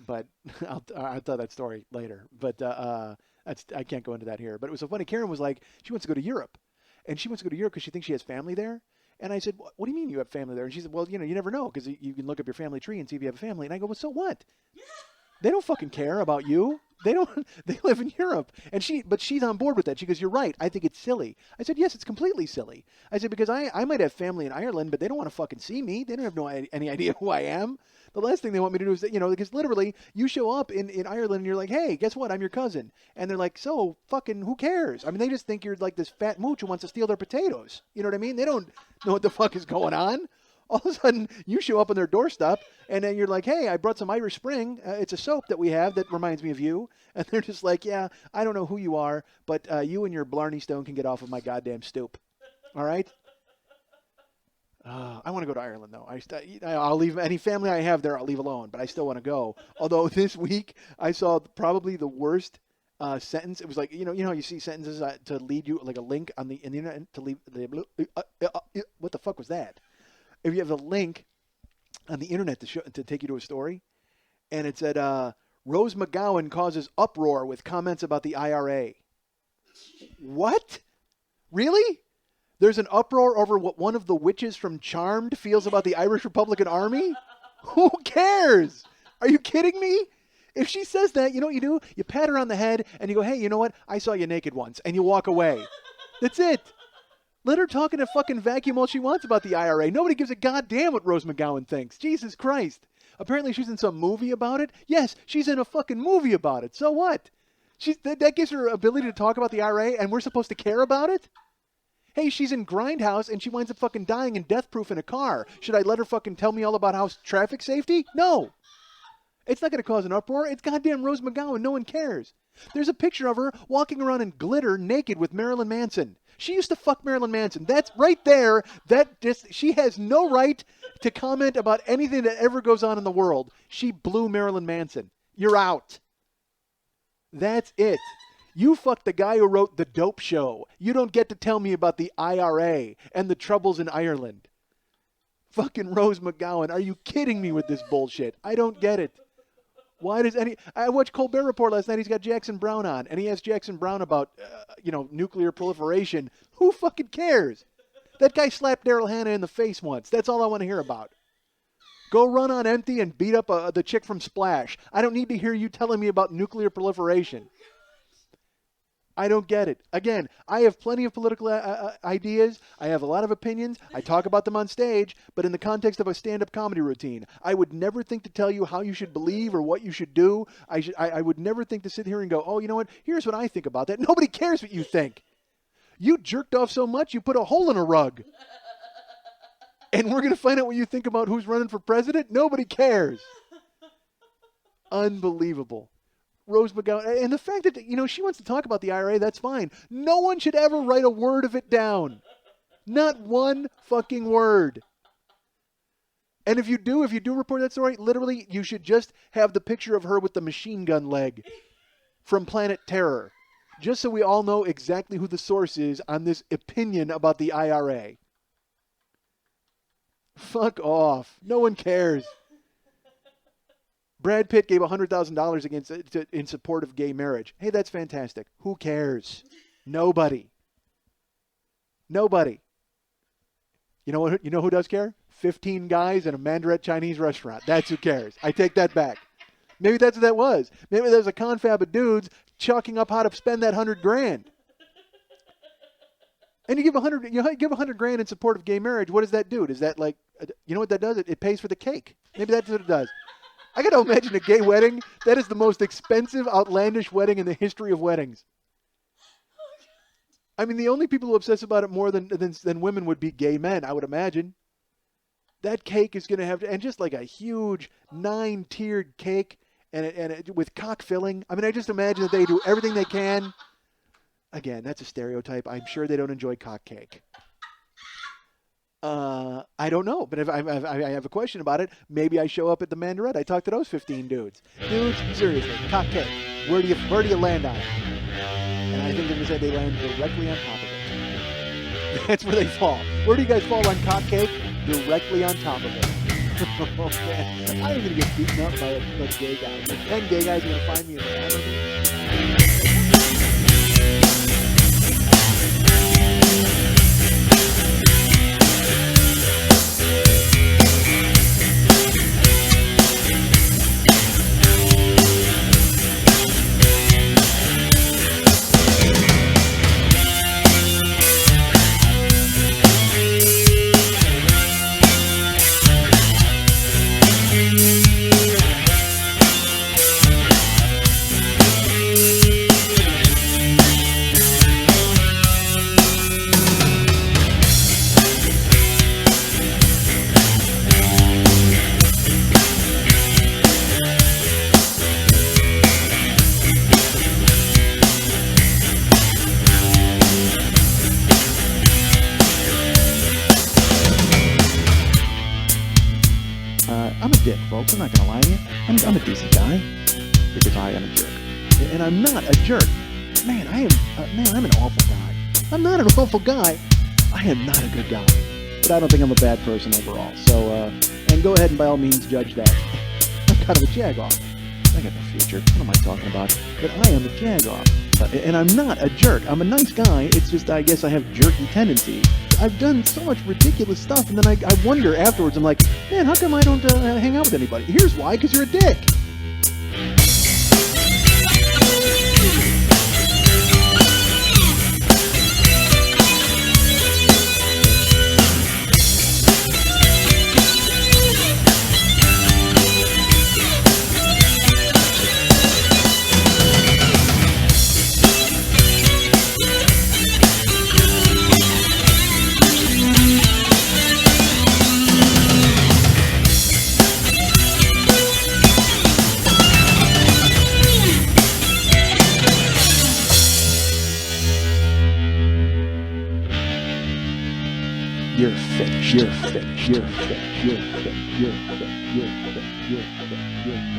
But I'll tell that story later. But I can't go into that here. But it was so funny. Karen was like, she wants to go to Europe, and she wants to go to Europe because she thinks she has family there. And I said, what do you mean you have family there? And she said, well, you never know because you can look up your family tree and see if you have a family. And I go, well, so what? They don't fucking care about you. They live in Europe. But she's on board with that. She goes, you're right. I think it's silly. I said, yes, it's completely silly. I said, because I might have family in Ireland, but they don't want to fucking see me. They don't have any idea who I am. The last thing they want me to do is, because literally you show up in Ireland and you're like, hey, guess what? I'm your cousin. And they're like, so fucking who cares? I mean, they just think you're like this fat mooch who wants to steal their potatoes. You know what I mean? They don't know what the fuck is going on. All of a sudden, you show up on their doorstep, and then you're like, hey, I brought some Irish Spring. It's a soap that we have that reminds me of you. And they're just like, yeah, I don't know who you are, but you and your Blarney Stone can get off of my goddamn stoop. All right? I want to go to Ireland, though. I'll leave any family I have there, I'll leave alone, but I still want to go. Although this week, I saw probably the worst sentence. It was like, how you see sentences to lead you, like a link in the internet to leave. What the fuck was that? If you have a link on the internet to take you to a story, and it said, Rose McGowan causes uproar with comments about the IRA. What? Really? There's an uproar over what one of the witches from Charmed feels about the Irish Republican Army? Who cares? Are you kidding me? If she says that, you know what you do? You pat her on the head, and you go, hey, you know what? I saw you naked once, and you walk away. That's it. Let her talk in a fucking vacuum all she wants about the IRA. Nobody gives a goddamn what Rose McGowan thinks. Jesus Christ. Apparently she's in some movie about it. Yes, she's in a fucking movie about it. So what? That gives her ability to talk about the IRA, and we're supposed to care about it? Hey, she's in Grindhouse, and she winds up fucking dying in Death Proof in a car. Should I let her fucking tell me all about house traffic safety? No. It's not going to cause an uproar. It's goddamn Rose McGowan. No one cares. There's a picture of her walking around in glitter naked with Marilyn Manson. She used to fuck Marilyn Manson. That's right there. She has no right to comment about anything that ever goes on in the world. She blew Marilyn Manson. You're out. That's it. You fucked the guy who wrote The Dope Show. You don't get to tell me about the IRA and the troubles in Ireland. Fucking Rose McGowan. Are you kidding me with this bullshit? I don't get it. I watched Colbert Report last night. He's got Jackson Brown on, and he asked Jackson Brown about, nuclear proliferation. Who fucking cares? That guy slapped Daryl Hannah in the face once. That's all I want to hear about. Go run on empty and beat up the chick from Splash. I don't need to hear you telling me about nuclear proliferation. I don't get it. Again, I have plenty of political ideas. I have a lot of opinions. I talk about them on stage, but in the context of a stand-up comedy routine, I would never think to tell you how you should believe or what you should do. I would never think to sit here and go, oh, you know what? Here's what I think about that. Nobody cares what you think. You jerked off so much, you put a hole in a rug. And we're going to find out what you think about who's running for president? Nobody cares. Unbelievable. Rose McGowan, and the fact that, she wants to talk about the IRA, that's fine. No one should ever write a word of it down. Not one fucking word. And if you do report that story, literally, you should just have the picture of her with the machine gun leg from Planet Terror, just so we all know exactly who the source is on this opinion about the IRA. Fuck off. No one cares. Brad Pitt gave $100,000 in support of gay marriage. Hey, that's fantastic. Who cares? Nobody. Nobody. You know who does care? 15 guys in a Mandarin Chinese restaurant. That's who cares. I take that back. Maybe that's what that was. Maybe there's a confab of dudes chalking up how to spend that $100,000. And you give $100,000 in support of gay marriage. What does that do? Does that you know what that does? It pays for the cake. Maybe that's what it does. I got to imagine a gay wedding. That is the most expensive, outlandish wedding in the history of weddings. I mean, the only people who obsess about it more than women would be gay men, I would imagine. That cake is going to have, and just like a huge 9-tiered cake, and with cock filling. I mean, I just imagine that they do everything they can. Again, that's a stereotype. I'm sure they don't enjoy cock cake. I don't know, but if I have a question about it, maybe I show up at the Mandarin. I talk to those 15 dudes. Dudes, seriously, cock cake. Where do you land on it? And I think they're going to say they land directly on top of it. That's where they fall. Where do you guys fall on cock cake? Directly on top of it. Oh, man. I'm going to get beaten up by a gay guy. 10 gay guys are going to find me in the Mandarin. I'm a dick, folks. I'm not going to lie to you. I'm a decent guy because I am a jerk. And I'm not a jerk. Man, I'm an awful guy. I'm not an awful guy. I am not a good guy. But I don't think I'm a bad person overall. So, and go ahead and by all means judge that. I'm kind of a jag-off. I got no future. What am I talking about? But I am a jag-off. And I'm not a jerk. I'm a nice guy. It's just, I guess I have jerky tendencies. I've done so much ridiculous stuff, and then I wonder afterwards, I'm like, man, how come I don't hang out with anybody? Here's why, because you're a dick. You're finished. You're finished. You're finished. You're finished. You're finished. You're finished. You're finished. You're finished.